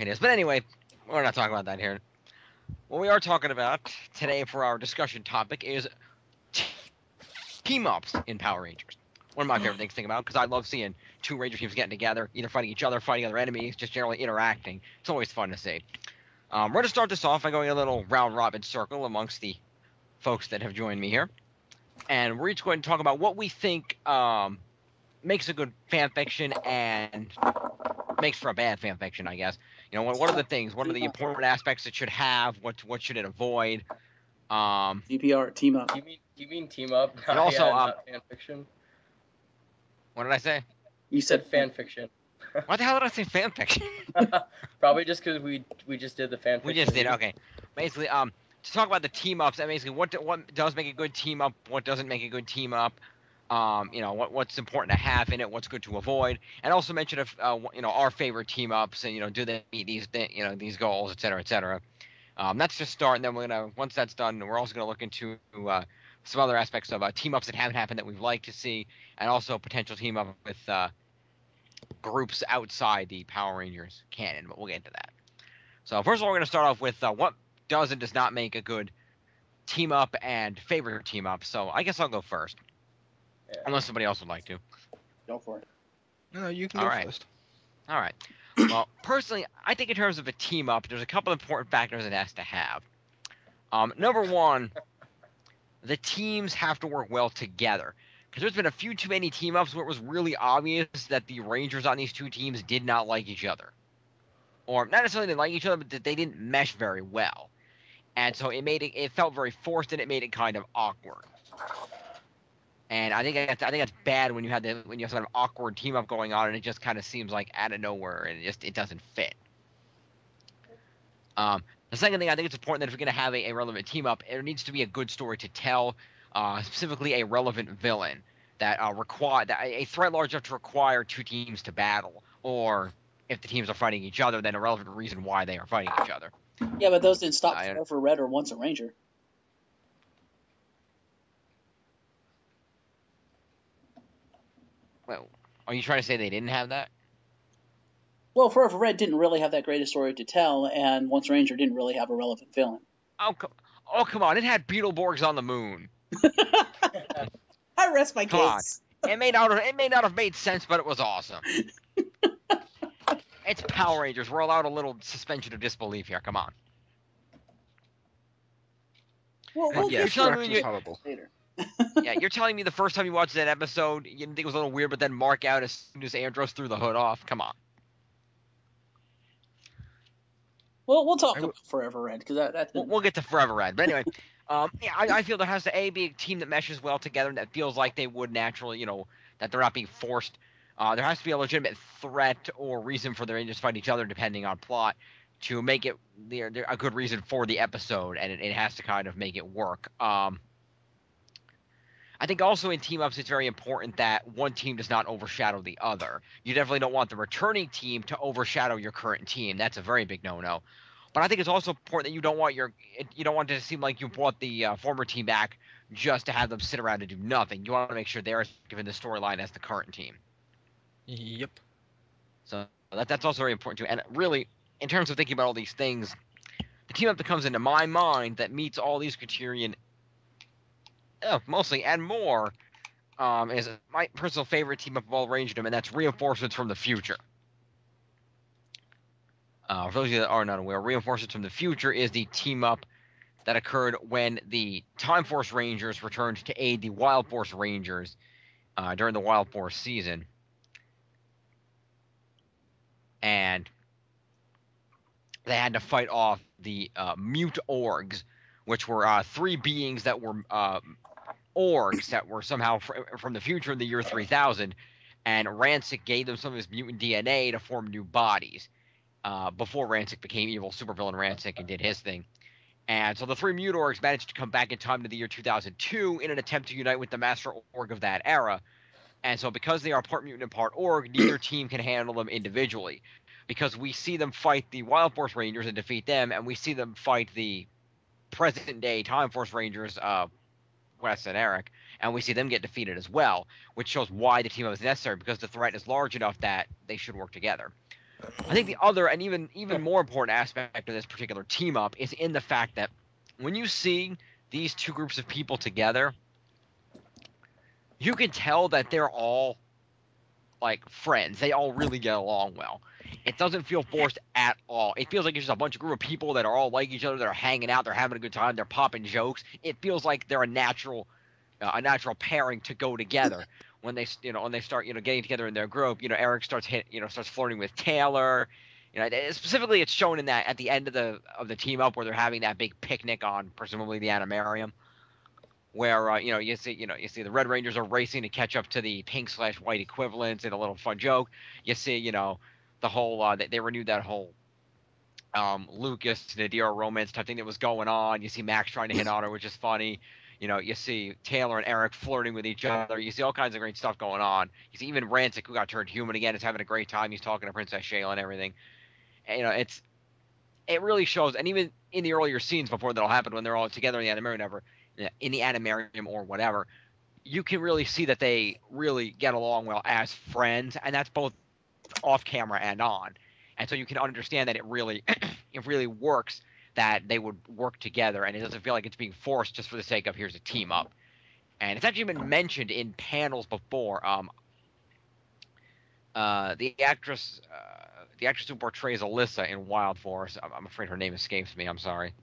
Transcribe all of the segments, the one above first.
it is. But anyway, we're not talking about that here. What we are talking about today for our discussion topic is team-ups in Power Rangers. One of my favorite things to think about, because I love seeing two Ranger teams getting together, either fighting each other, fighting other enemies, just generally interacting. It's always fun to see. We're going to start this off by going a little round-robin circle amongst the folks that have joined me here. And we're each going to talk about what we think makes a good fan fiction and makes for a bad fan fiction, I guess. You know, what are the things? What are the important aspects it should have? What should it avoid? DPR, team up. You mean team up? And also, not fan fiction. What did I say? You said fan fiction. What the hell did I say? Fan fiction? Probably just because we just did the fan fiction. We just did. Okay. Basically, to talk about the team ups, and basically what does make a good team up, what doesn't make a good team up. You know, what's important to have in it, what's good to avoid, and also mention if you know, our favorite team ups, and you know, do they meet these goals, etc., etc. That's just start, and then we're gonna, once that's done, we're also gonna look into some other aspects of team ups that haven't happened that we'd like to see, and also potential team up with groups outside the Power Rangers canon. But we'll get into that. So first of all, we're gonna start off with what does and does not make a good team up and favorite team up. So I guess I'll go first. Yeah. Unless somebody else would like to. Go for it. No, you can go first. All right. Well, personally, I think in terms of a team up, there's a couple of important factors it has to have. Number one, the teams have to work well together. Because there's been a few too many team ups where it was really obvious that the Rangers on these two teams did not like each other. Or not necessarily didn't like each other, but that they didn't mesh very well. And so it felt very forced, and it made it kind of awkward. And I think that's bad when you have sort of awkward team up going on, and it just kind of seems like out of nowhere, and it doesn't fit. The second thing, I think it's important that if we're going to have a relevant team up, there needs to be a good story to tell, specifically a relevant villain that a threat large enough to require two teams to battle, or if the teams are fighting each other, then a relevant reason why they are fighting each other. Yeah, but those didn't stop Forever Red or Once a Ranger. Well, are you trying to say they didn't have that? Well, Forever Red didn't really have that great a story to tell, and Once a Ranger didn't really have a relevant villain. Oh, come on. It had Beetleborgs on the moon. I rest my case. It may not have made sense, but it was awesome. It's Power Rangers. We're allowed a little suspension of disbelief here. Come on. Well, yeah, later. Yeah, you're telling me the first time you watched that episode, you didn't think it was a little weird, but then mark out as soon as Andros threw the hood off? Come on. Well, we'll talk about Forever Red, because that's been... We'll get to Forever Red. But anyway, yeah, I feel there has to be a team that meshes well together and that feels like they would naturally, you know, that they're not being forced. There has to be a legitimate threat or reason for the Rangers to fight each other, depending on plot, to make it a good reason for the episode, and it has to kind of make it work. I think also in team-ups, it's very important that one team does not overshadow the other. You definitely don't want the returning team to overshadow your current team. That's a very big no-no. But I think it's also important that you don't want it to seem like you brought the former team back just to have them sit around and do nothing. You want to make sure they're given the storyline as the current team. Yep. So that's also very important too. And really, in terms of thinking about all these things, the team-up that comes into my mind that meets all these criterion mostly and more is my personal favorite team up of all Rangerdom, and that's Reinforcements from the Future. For those of you that are not aware, Reinforcements from the Future is the team up that occurred when the Time Force Rangers returned to aid the Wild Force Rangers during the Wild Force season. And they had to fight off the Mute Orgs, which were three beings that were orgs that were somehow from the future in the year 3000, and Rancic gave them some of his mutant DNA to form new bodies before Rancic became evil supervillain Rancic and did his thing. And so the three Mute Orgs managed to come back in time to the year 2002 in an attempt to unite with the Master Org of that era. And so because they are part mutant and part org, neither team can handle them individually. Because we see them fight the Wild Force Rangers and defeat them, and we see them fight the present-day Time Force Rangers, Wes and Eric, and we see them get defeated as well, which shows why the team-up is necessary, because the threat is large enough that they should work together. I think the other and even more important aspect of this particular team up is in the fact that when you see these two groups of people together, you can tell that they're all like friends. They all really get along well. It doesn't feel forced at all. It feels like it's just a bunch of group of people that are all like each other, that are hanging out, they're having a good time, they're popping jokes. It feels like they're a natural pairing to go together. When they start getting together in their group, Eric starts flirting with Taylor. Specifically it's shown in that at the end of the team up where they're having that big picnic on presumably the Animarium, where you see the Red Rangers are racing to catch up to the pink/white equivalents in a little fun joke. You see the whole they renewed that whole Lucas Nadir romance type thing that was going on. You see Max trying to hit on her, which is funny. You see Taylor and Eric flirting with each other. You see all kinds of great stuff going on. You see even Rancic, who got turned human again, is having a great time. He's talking to Princess Shayla and everything. And, it really shows. And even in the earlier scenes before that'll happen, when they're all together in the Animarium or whatever, you can really see that they really get along well as friends, and that's both off camera and on. And so you can understand that it really works that they would work together, and it doesn't feel like it's being forced just for the sake of here's a team up. And it's actually been mentioned in panels before. The actress who portrays Alyssa in Wild Force, I'm afraid her name escapes me. I'm sorry.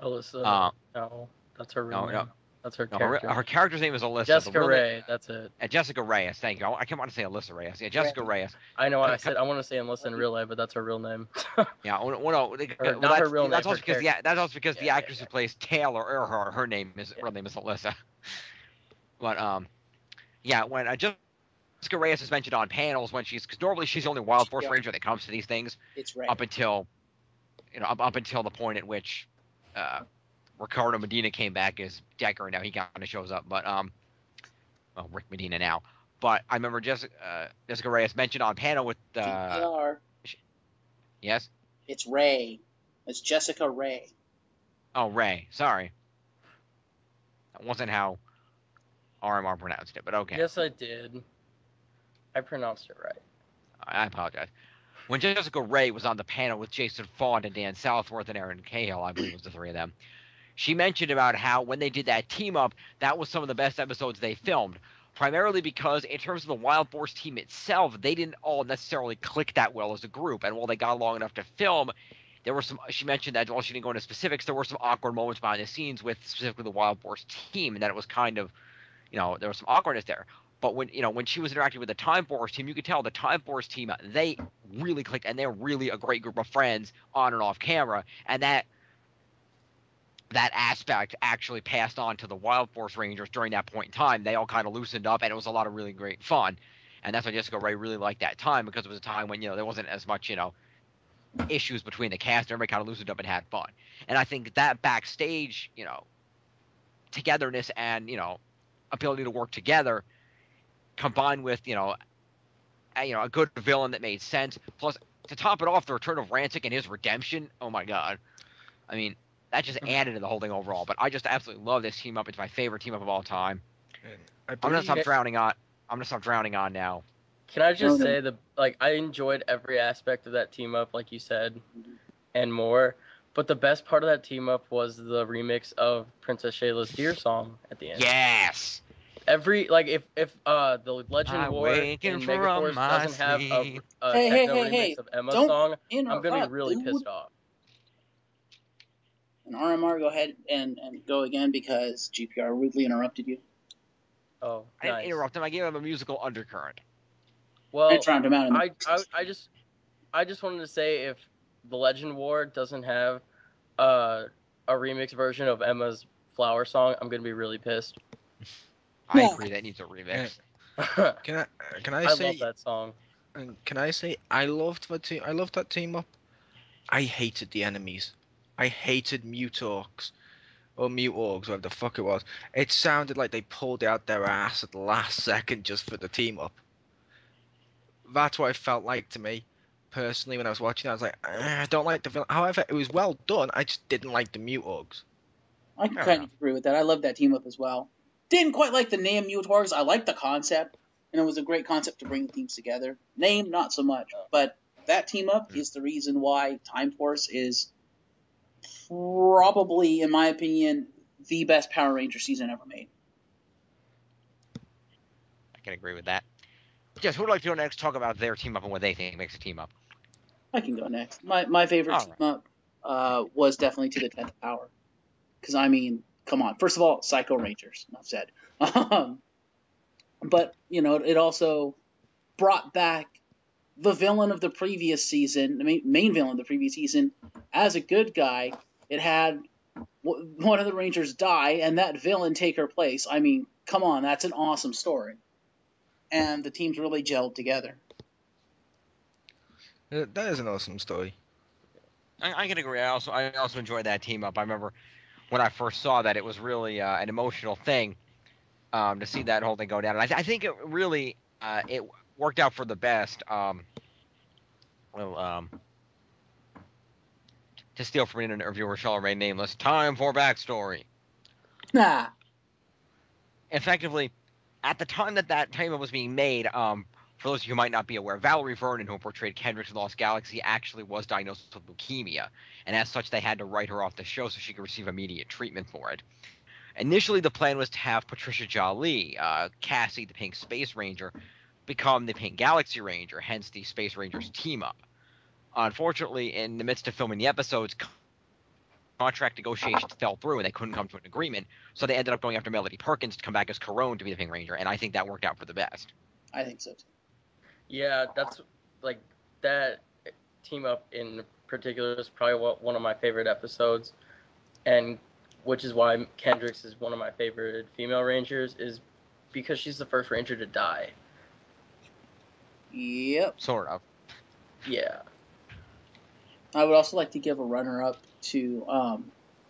Alyssa. No, that's her real name. No. That's her No, character. her character's name is Alyssa. Jessica Ray. That's it. Jessica Reyes. Thank you. I can't want to say Alyssa Reyes. Yeah, Jessica Reyes. I know. I want to say Alyssa in real life, but that's her real name. Yeah. Well, no. Not her real name. That's also because the actress yeah. who plays Taylor, or her real name is Alyssa. But yeah, when Jessica Reyes is mentioned on panels because normally she's the only Wild Force Ranger that comes to these things. It's Ray. Up until the point at which Ricardo Medina came back as Decker, and now he kind of shows up. But Rick Medina now. But I remember Jessica Reyes mentioned on panel with GPR. Yes. It's Ray. It's Jessica Ray. Oh, Ray. Sorry. That wasn't how RMR pronounced it, but okay. Yes, I did. I pronounced it right. I apologize. When Jessica Ray was on the panel with Jason Fawn and Dan Southworth and Aaron Cahill, I believe it was the three of them, she mentioned about how when they did that team up, that was some of the best episodes they filmed. Primarily because in terms of the Wild Force team itself, they didn't all necessarily click that well as a group. And while they got along enough to film, there were some, she mentioned that while she didn't go into specifics, there were some awkward moments behind the scenes with specifically the Wild Force team, and that it was kind of, there was some awkwardness there. But when she was interacting with the Time Force team, you could tell the Time Force team, they really clicked, and they're really a great group of friends on and off camera. And that aspect actually passed on to the Wild Force Rangers during that point in time. They all kind of loosened up, and it was a lot of really great fun. And that's why Jessica Ray really liked that time, because it was a time when, there wasn't as much, issues between the cast. Everybody kind of loosened up and had fun. And I think that backstage, togetherness and, ability to work together, combined with, a good villain that made sense. Plus, to top it off, the return of Rancic and his redemption. Oh my God. I mean, that just added to the whole thing overall. But I just absolutely love this team up. It's my favorite team up of all time. I'm gonna stop drowning on now. Can I just say I enjoyed every aspect of that team up, like you said, and more. But the best part of that team up was the remix of Princess Shayla's Deer song at the end. Yes. Every if the Legend War in Megaforce doesn't have a techno remix of Emma's song, I'm gonna be really pissed off. And RMR, go ahead and go again because GPR rudely interrupted you. Oh, I didn't interrupt him. I gave him a musical undercurrent. Well, I drowned him out. I just wanted to say if the Legend War doesn't have a remix version of Emma's Flower song, I'm gonna be really pissed. I agree. That needs a remix. Can I say? I love that song. Can I say I loved that team up. I hated the enemies. I hated Mutorks. Or Mutorgs, whatever the fuck it was. It sounded like they pulled out their ass at the last second just for the team up. That's what it felt like to me. Personally, when I was watching it, I was like, I don't like the film. However, it was well done. I just didn't like the Mutorgs. I can kind of agree with that. I love that team up as well. Didn't quite like the name Mutorgs. I liked the concept, and it was a great concept to bring the teams together. Name, not so much, but that team up is the reason why Time Force is probably, in my opinion, the best Power Ranger season ever made. I can agree with that. Jess, who would like to go next? Talk about their team up and what they think makes a team up. I can go next. My favorite All team up was definitely to the 10th power. Because, I mean, come on. First of all, Psycho Rangers. Enough said. But, you know, it also brought back the villain of the previous season, the main villain of the previous season, as a good guy. It had one of the Rangers die and that villain take her place. I mean, come on. That's an awesome story. And the teams really gelled together. That is an awesome story. I can agree. I also enjoyed that team up. I remember when I first saw that, it was really an emotional thing to see that whole thing go down. And I think it really it worked out for the best. To steal from an interviewer, shall remain nameless. Time for backstory. Nah. Effectively, at the time that time was being made, for those of you who might not be aware, Valerie Vernon, who portrayed Kendrick in Lost Galaxy, actually was diagnosed with leukemia, and as such, they had to write her off the show so she could receive immediate treatment for it. Initially, the plan was to have Patricia Jolie, Cassie, the Pink Space Ranger, become the Pink Galaxy Ranger, hence the Space Rangers team up. Unfortunately, in the midst of filming the episodes, contract negotiations fell through and they couldn't come to an agreement, so they ended up going after Melody Perkins to come back as Corone to be the Pink Ranger, and I think that worked out for the best. I think so too. Yeah, that's like that team up in particular is probably one of my favorite episodes, and which is why Kendricks is one of my favorite female Rangers, is because she's the first Ranger to die. Yep. Sort of. Yeah. I would also like to give a runner-up to,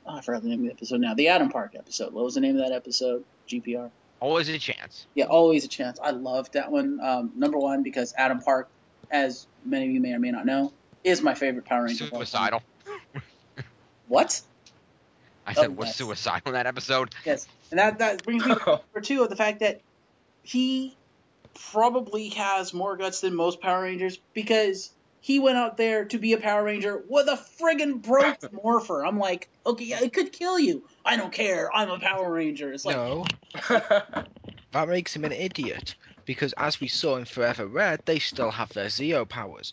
I forgot the name of the episode now. The Adam Park episode. What was the name of that episode? GPR? Always a chance. Yeah, Always a Chance. I loved that one. Number one, because Adam Park, as many of you may or may not know, is my favorite Power Ranger. of all time. Suicidal. What? I said was yes. suicidal in that episode. Yes. And that brings me to number two of the fact that he probably has more guts than most Power Rangers because he went out there to be a Power Ranger with a friggin' broken morpher. I'm like, okay, yeah, it could kill you. I don't care. I'm a Power Ranger. It's like, No, that makes him an idiot. Because as we saw in Forever Red, they still have their Zeo powers.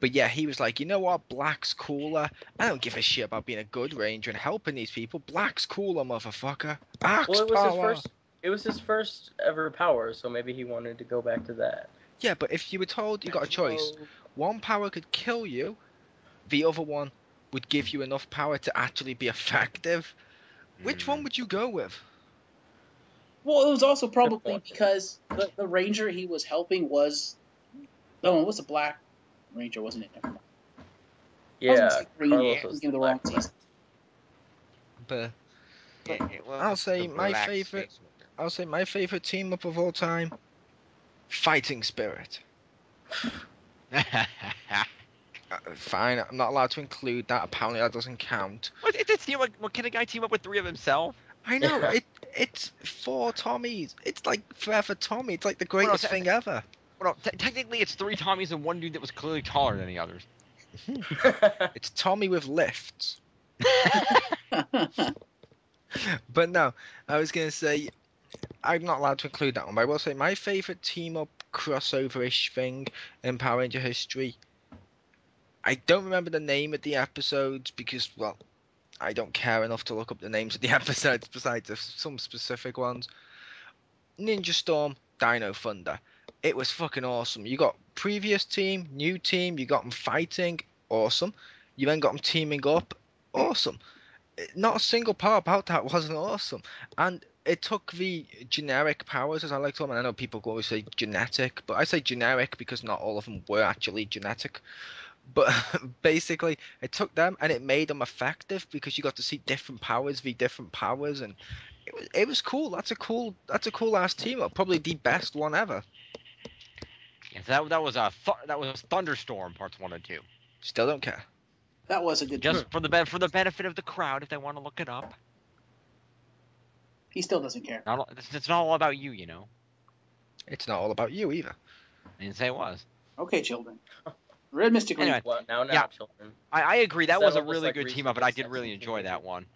But yeah, he was like, you know what? Black's cooler. I don't give a shit about being a good ranger and helping these people. Black's cooler, motherfucker. Axe Well, power. it was his first ever power, so maybe he wanted to go back to that. Yeah, but if you were told you got a choice, one power could kill you, the other one would give you enough power to actually be effective. Which one would you go with? well, it was also probably point. because the Ranger he was helping was, oh, it was a Black Ranger, wasn't it? Never mind. I was gonna Yeah, say green, Carlos thinking was of the black. wrong season. But It was I'll say the my Black favorite. Space I'll say my favorite team up of all time. Fighting Spirit. Ranger. Fine, I'm not allowed to include that. Apparently, that doesn't count. It's a team. What can a guy team up with three of himself? I know. Yeah. It's four Tommies. It's like Forever Tommy. It's like the Well, no, greatest thing ever. Well, no, technically, it's three Tommies and one dude that was clearly taller than the others. It's Tommy with lifts. But no, I was gonna say I'm not allowed to include that one. But I will say my favorite team up crossover-ish thing in Power Ranger history. I don't remember the name of the episodes because, well, I don't care enough to look up the names of the episodes besides some specific ones. Ninja Storm, Dino Thunder. It was fucking awesome. You got previous team, new team, you got them fighting, awesome. You then got them teaming up, awesome. Not a single part about that wasn't awesome. And it took the generic powers, as I like to them, and I know people always say genetic, but I say generic because not all of them were actually genetic. But basically, it took them and it made them effective because you got to see different powers, and it was cool. That's a cool ass team up. Probably the best one ever. Yeah, so that was Thunderstorm parts 1 and 2. Still don't care. That was a good Just for the benefit of the crowd, if they want to look it up. He still doesn't care. It's not all about you, you know. It's not all about you either. I didn't say it was. Okay, children. Red Mystic Anyway, Ranger. Well, now Yeah. children. I agree. That Zed was a will just, really like, good reach team to up, and the I did sexy really enjoy that teenager. one.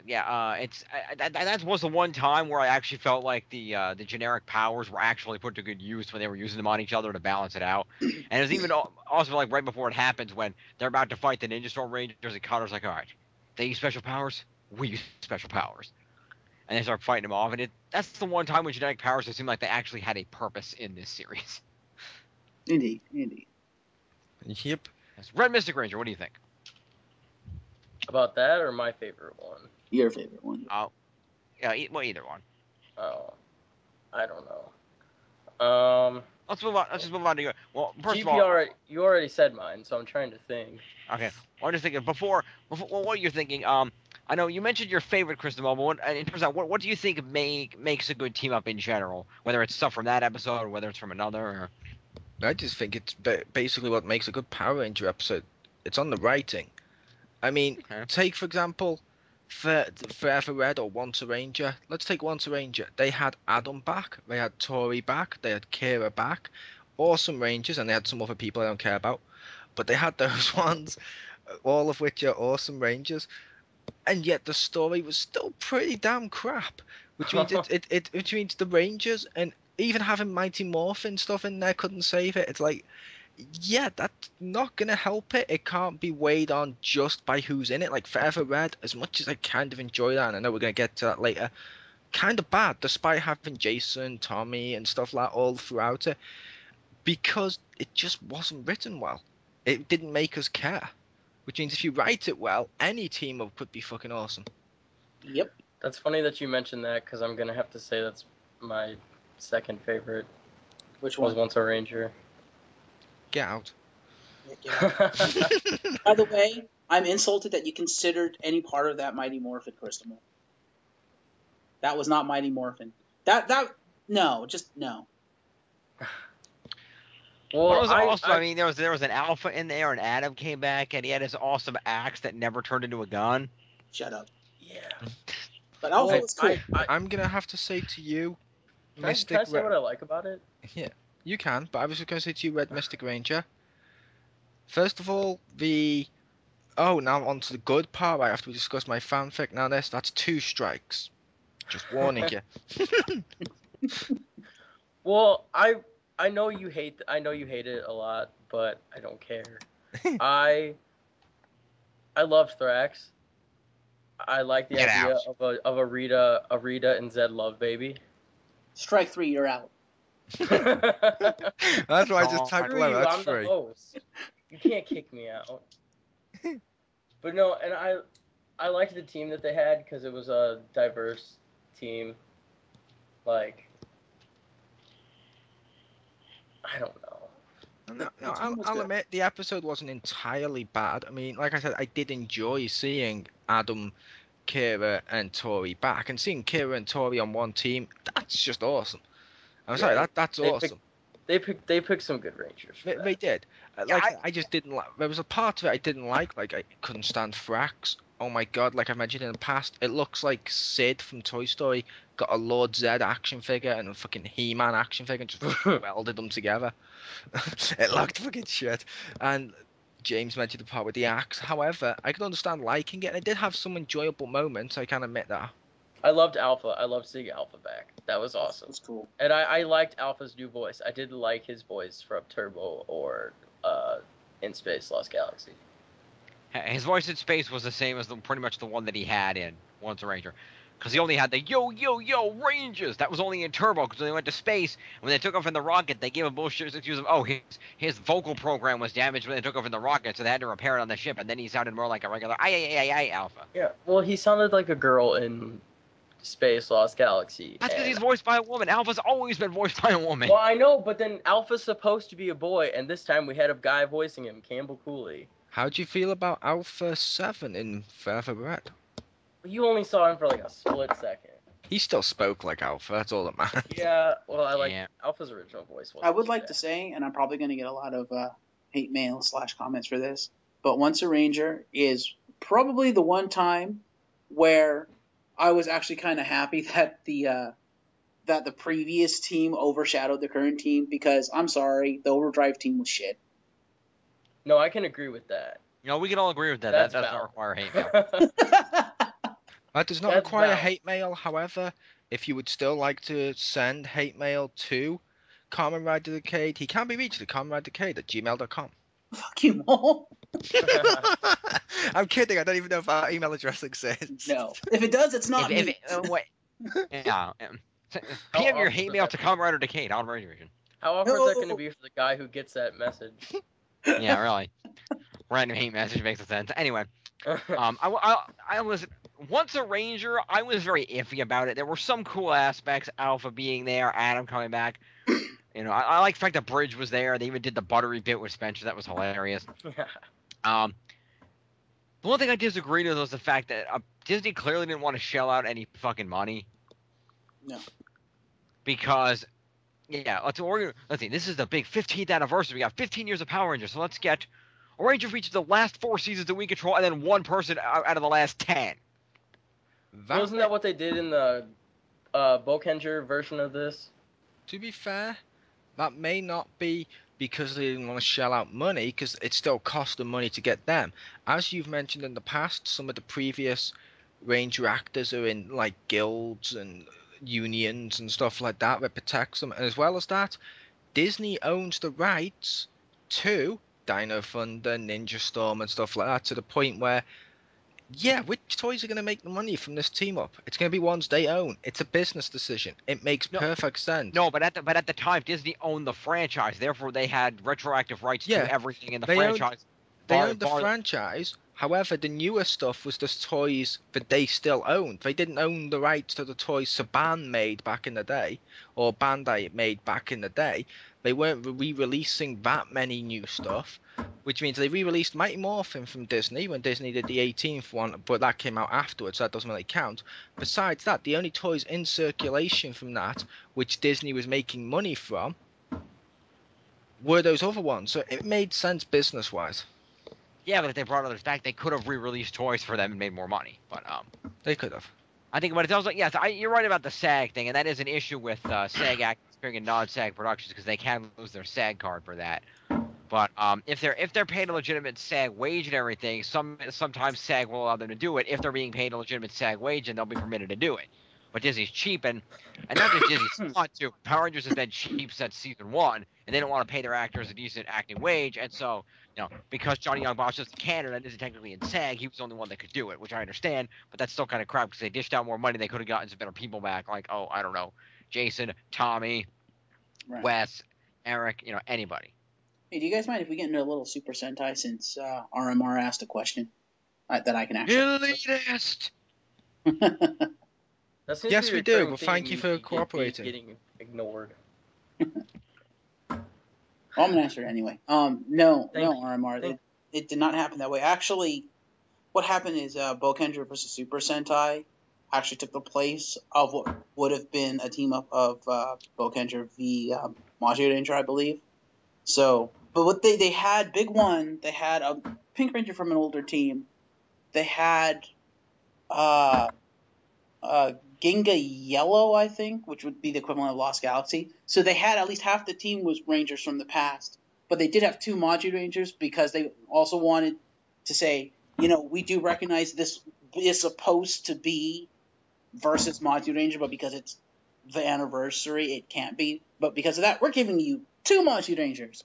That was the one time where I actually felt like the generic powers were actually put to good use when they were using them on each other to balance it out. And it was even also like right before it happens when they're about to fight the Ninja Storm Rangers, and Connor's like, all right, they use special powers, we use special powers, and they start fighting them off. And that's the one time when genetic powers it seemed like they actually had a purpose in this series. Indeed. Yep. Yes. Red Mystic Ranger, what do you think? About that or my favorite one? Your favorite one. Yeah, well, either one. Oh, I don't know. Let's move on. Let's just move on to you. Well, first of all, GPR, you already said mine, so I'm trying to think. okay. I'm just thinking before well, what you're thinking. I know you mentioned your favorite Crystal Mobile. In terms of what do you think makes a good team up in general? Whether it's stuff from that episode or whether it's from another. Or... I just think it's basically what makes a good Power Ranger episode. It's on the writing. I mean, Okay. take for example, Forever Red or Once a Ranger. Let's take Once a Ranger. They had Adam back, they had Tori back, they had Kira back. Awesome Rangers, and they had some other people I don't care about. But they had those ones, all of which are awesome Rangers. And yet the story was still pretty damn crap. Which means which means the Rangers and even having Mighty Morphin stuff in there couldn't save it. It's like, yeah, that's not gonna help it. It can't be weighed on just by who's in it. Like Forever Red, as much as I kind of enjoy that, and I know we're gonna get to that later, kind of bad, despite having Jason, Tommy, and stuff like all throughout it, because it just wasn't written well. It didn't make us care. Which means if you write it well, any team up could be fucking awesome. Yep. That's funny that you mentioned that, because I'm gonna have to say that's my second favorite. Which Was one? Once a Ranger. Get out. By the way, I'm insulted that you considered any part of that Mighty Morphin Crystal. That was not Mighty Morphin. No, just no. Well, Well, it was also, I mean, there was an Alpha in there, and Adam came back, and he had his awesome axe that never turned into a gun. Shut up. yeah. But Alpha Well, was cool. I'm gonna have to say to you, Can I say what I like about it? Yeah, you can, but I was just gonna say to you, Red Mystic Ranger. First of all, now on to the good part. Right after we discuss my fanfic. Now that's 2 strikes. Just warning you. Well, I know you hate it a lot, but I don't care. I love Thrax. I like the Get idea out. of a Rita and Zed love baby. Strike 3, you're out. That's why I just typed Screw low. you, That's I'm the 3. host. You can't kick me out. But no, and I liked the team that they had because it was a diverse team. Like, I don't know. No, team was I'll good. admit the episode wasn't entirely bad. I mean, like I said, I did enjoy seeing Adam, Kira, and Tori back, and seeing Kira and Tori on one team. That's just awesome. I'm sorry, that's awesome. They picked some good Rangers. They did. Yeah, I just didn't like. There was a part of it I didn't like. Like I couldn't stand Thrax. Oh my god! Like I've mentioned in the past, it looks like Sid from Toy Story got a Lord Zed action figure and a fucking He-Man action figure and just welded them together. It looked fucking shit. And James mentioned the part with the axe. However, I could understand liking it, and it did have some enjoyable moments. I can admit that. I loved Alpha. I loved seeing Alpha back. That was awesome. That's cool. And I liked Alpha's new voice. I did like his voice from Turbo or In Space Lost Galaxy. His voice in space was the same as pretty much the one that he had in Once a Ranger. Because he only had the yo, yo, yo, Rangers. That was only in Turbo, because when they went to space, when they took off in the rocket, they gave a bullshit excuse of, oh, his vocal program was damaged when they took off in the rocket, so they had to repair it on the ship, and then he sounded more like a regular, I, Alpha. Yeah, well, he sounded like a girl in Space Lost Galaxy. That's because he's voiced by a woman. Alpha's always been voiced by a woman. Well, I know, but then Alpha's supposed to be a boy, and this time we had a guy voicing him, Campbell Cooley. How do you feel about Alpha 7 in Forever Red? You only saw him for like a split second. He still spoke like Alpha. That's all that matters. Yeah, well, I like Alpha's original voice. I would like to say, and I'm probably going to get a lot of hate mail / comments for this, but Once a Ranger is probably the one time where I was actually kind of happy that the that the previous team overshadowed the current team because I'm sorry, the Overdrive team was shit. No, I can agree with that. We can all agree with that. That's That does not valid. require hate mail. That does not That's require valid. hate mail. However, if you would still like to send hate mail to Kamen Rider Decade, he can be reached at kamenriderdecade@gmail.com. Fuck you, Mo. I'm kidding. I don't even know if our email address exists. No. If it does, it's not me. What? Yeah. How PM your awful hate does mail that to be? Kamen Rider Decade on Radio Region. How awkward is that No. going to be for the guy who gets that message? Yeah, really. Random hate message makes sense. Anyway, I was once a Ranger. I was very iffy about it. There were some cool aspects, Alpha being there, Adam coming back. I like the fact that Bridge was there. They even did the buttery bit with Spencer. That was hilarious. The one thing I disagreed with was the fact that Disney clearly didn't want to shell out any fucking money. No. Because, yeah, let's see. This is the big 15th anniversary. We got 15 years of Power Rangers, so let's get a Ranger for each of the last 4 seasons that we control, and then one person out of the last 10. Wasn't that what they did in the Bokenger version of this? To be fair, that may not be because they didn't want to shell out money, because it still cost them money to get them. As you've mentioned in the past, some of the previous Ranger actors are in like guilds and unions and stuff like that protects them. And as well as that, Disney owns the rights to Dino Thunder, Ninja Storm, and stuff like that, to the point where, yeah, which toys are going to make the money from this team up? It's going to be ones they own. It's a business decision. It makes No. perfect sense. No, but at the time, Disney owned the franchise. Therefore, they had retroactive rights Yeah, to everything in the they owned- franchise. They owned the franchise. However, the newer stuff was the toys that they still owned. They didn't own the rights to the toys Saban made back in the day, or Bandai made back in the day. They weren't re-releasing that many new stuff, which means they re-released Mighty Morphin from Disney when Disney did the 18th one, but that came out afterwards, so that doesn't really count. Besides that, the only toys in circulation from that, which Disney was making money from, were those other ones. So it made sense business-wise. Yeah, but if they brought others back, they could have re-released toys for them and made more money. But They could have. I think, but it's also yes, you're right about the SAG thing, and that is an issue with SAG actors appearing in non-SAG productions because they can lose their SAG card for that. But if they're paid a legitimate SAG wage and everything, sometimes SAG will allow them to do it if they're being paid a legitimate SAG wage, and they'll be permitted to do it. But Disney's cheap, and not just Disney's want to. Power Rangers has been cheap since season 1, and they don't want to pay their actors a decent acting wage, and so because Johnny Young Bosch is canon and isn't technically in SAG, he was the only one that could do it, which I understand, but that's still kind of crap because they dished out more money, they could have gotten some better people back, like I don't know, Jason, Tommy, Right. Wes, Eric, anybody. Hey, do you guys mind if we get into a little Super Sentai since RMR asked a question that I can actually Elitist. That seems Yes, to be we a do, recurring but thank theme, you for get cooperating. Getting ignored. Well, I'm gonna answer it anyway. No, Thank you. RMR. It did not happen that way. Actually, what happened is Bokenger versus Super Sentai actually took the place of what would have been a team up of Bokenger v Majin Ranger, I believe. So, but what they had big one. They had a Pink Ranger from an older team. They had Ginga Yellow, I think, which would be the equivalent of Lost Galaxy. So they had at least half the team was Rangers from the past, but they did have 2 Maju Rangers because they also wanted to say, we do recognize this is supposed to be versus Maju Ranger, but because it's the anniversary, it can't be. But because of that, we're giving you 2 Maju Rangers.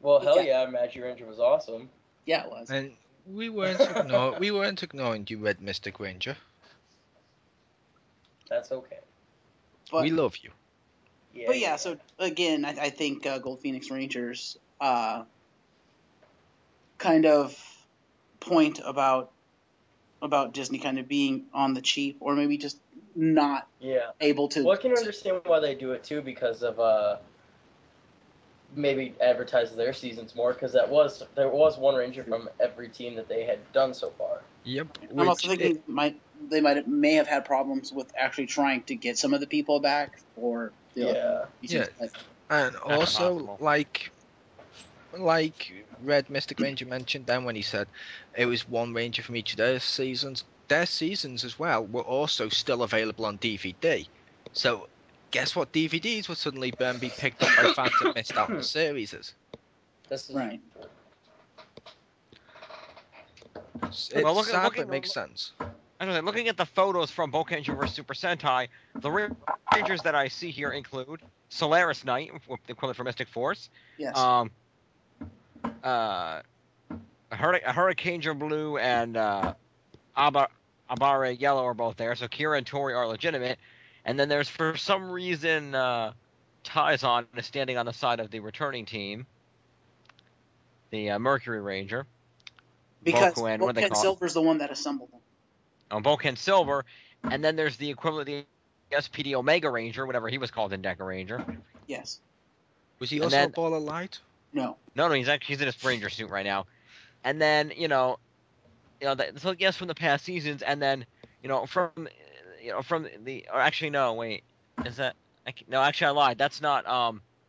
Well, hell yeah, Magic Ranger was awesome. Yeah, it was. And we weren't ignoring you, Red Mystic Ranger. That's okay. But, we love you. Yeah, but yeah, so again, I think Gold Phoenix Rangers kind of point about Disney kind of being on the cheap, or maybe just not able to. Well, I can understand why they do it too, because of maybe advertise their seasons more, because there was one Ranger from every team that they had done so far. Yep. I'm also thinking they may have had problems with actually trying to get some of the people back for the and also like Red Mystic Ranger mentioned then when he said it was one Ranger from each of their seasons. their seasons as well were also still available on DVD. So, guess what DVDs would suddenly be picked up by fans that missed out on the series? This is Right. It's Well, sad, but it makes sense. Looking at the photos from Bokenju vs. Super Sentai, the Rangers that I see here include Solaris Knight, with the equivalent for Mystic Force. Yes. Hurricane Blue and Abare Yellow are both there, so Kira and Tori are legitimate. And then there's, for some reason, Taizan is standing on the side of the returning team, the Mercury Ranger. Because Boken, what do they Boken call it? Silver's the one that assembled them. Boken Silver, and then there's the equivalent of the SPD Omega Ranger, whatever he was called in Deca Ranger. Yes. Was he And also then- a ball of light? No. No, he's in a Ranger suit right now. And then so yes, from the past seasons, and then from the, or actually no, wait, is that no? Actually, I lied. That's not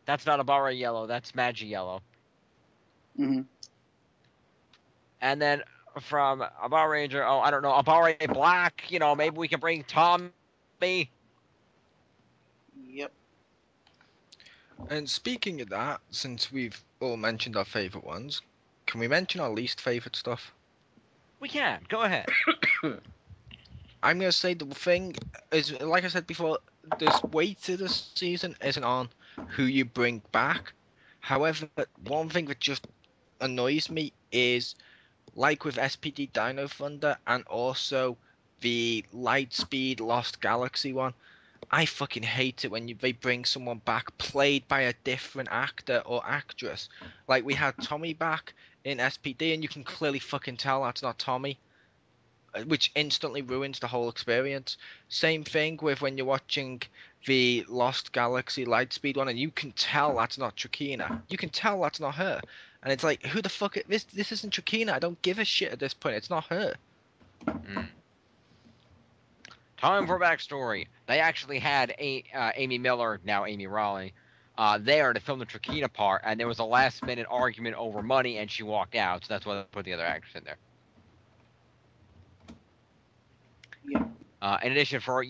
Abara Yellow. That's Magi Yellow. Mm-hmm. And then from Abara Ranger, I don't know, Abara Black. Maybe we can bring Tommy. Yep. And speaking of that, since we've all mentioned our favourite ones, can we mention our least favourite stuff? We can go ahead. I'm going to say the thing is, like I said before, this weight to the season isn't on who you bring back. However, one thing that just annoys me is, like with SPD Dino Thunder and also the Lightspeed Lost Galaxy one, I fucking hate it when they bring someone back played by a different actor or actress. Like, we had Tommy back in SPD and you can clearly fucking tell that's not Tommy, which instantly ruins the whole experience. Same thing with when you're watching the Lost Galaxy Lightspeed one and you can tell that's not Trakina. You can tell that's not her. And it's like, who the fuck, this isn't Trakina. I don't give a shit at this point. It's not her. Time for backstory. They actually had Amy Miller, now Amy Raleigh, there to film the Trakina part, and there was a last-minute argument over money, and she walked out. So that's why they put the other actress in there. Yeah. In addition, so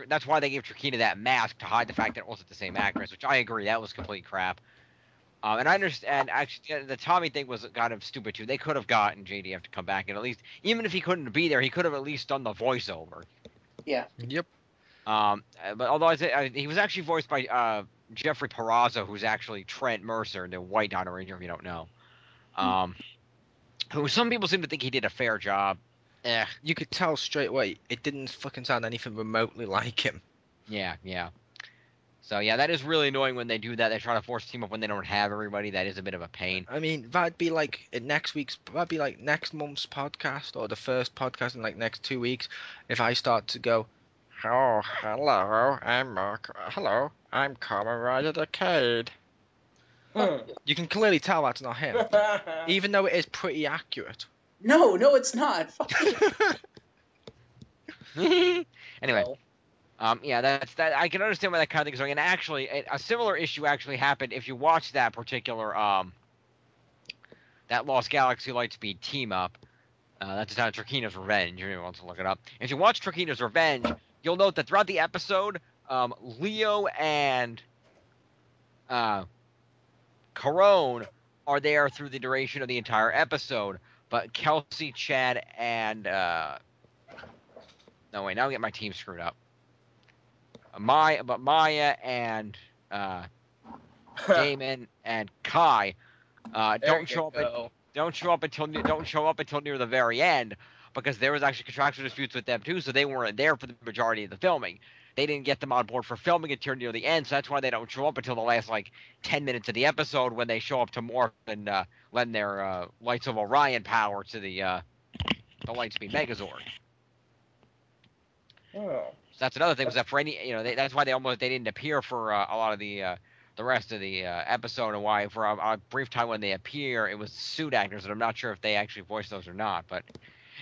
that's why they gave Trakina that mask to hide the fact that it wasn't the same actress, which I agree, that was complete crap. And I understand, actually, the Tommy thing was kind of stupid too. They could have gotten JDF to come back, and at least, even if he couldn't be there, he could have at least done the voiceover. Yeah. Yep. But although he was actually voiced by Jeffrey Perazzo, who's actually Trent Mercer, the White Dino Ranger, if you don't know. Who some people seem to think he did a fair job. You could tell straight away it didn't fucking sound anything remotely like him. Yeah. So yeah, that is really annoying when they do that. They try to force team up when they don't have everybody. That is a bit of a pain. I mean, that'd be like next month's podcast or the first podcast in like next 2 weeks. If I start to go, oh, hello, I'm Mark. Hello, I'm Kamen Rider Decade. You can clearly tell that's not him, even though it is pretty accurate. No, it's not. Fuck you. Anyway. Well, Yeah, that's that. I can understand why that kind of thing is going. And actually, a similar issue actually happened if you watch that particular that Lost Galaxy Lightspeed team up. That's on Trakina's Revenge. Anyone wants to look it up? If you watch Trakina's Revenge, you'll note that throughout the episode, Leo and Corone are there through the duration of the entire episode, but Kelsey, Chad, and no wait, now I get my team screwed up. Maya and Damon and Kai don't show up until near the very end, because there was actually contractual disputes with them too, so they weren't there for the majority of the filming. They didn't get them on board for filming until near the end, so that's why they don't show up until the last 10 minutes of the episode, when they show up to morph and lend their Lights of Orion power to the Lightspeed Megazord. oh. So that's another thing, was that for any, that's why they didn't appear for a lot of the rest of the episode, and why for a brief time when they appear, it was suit actors, and I'm not sure if they actually voiced those or not. But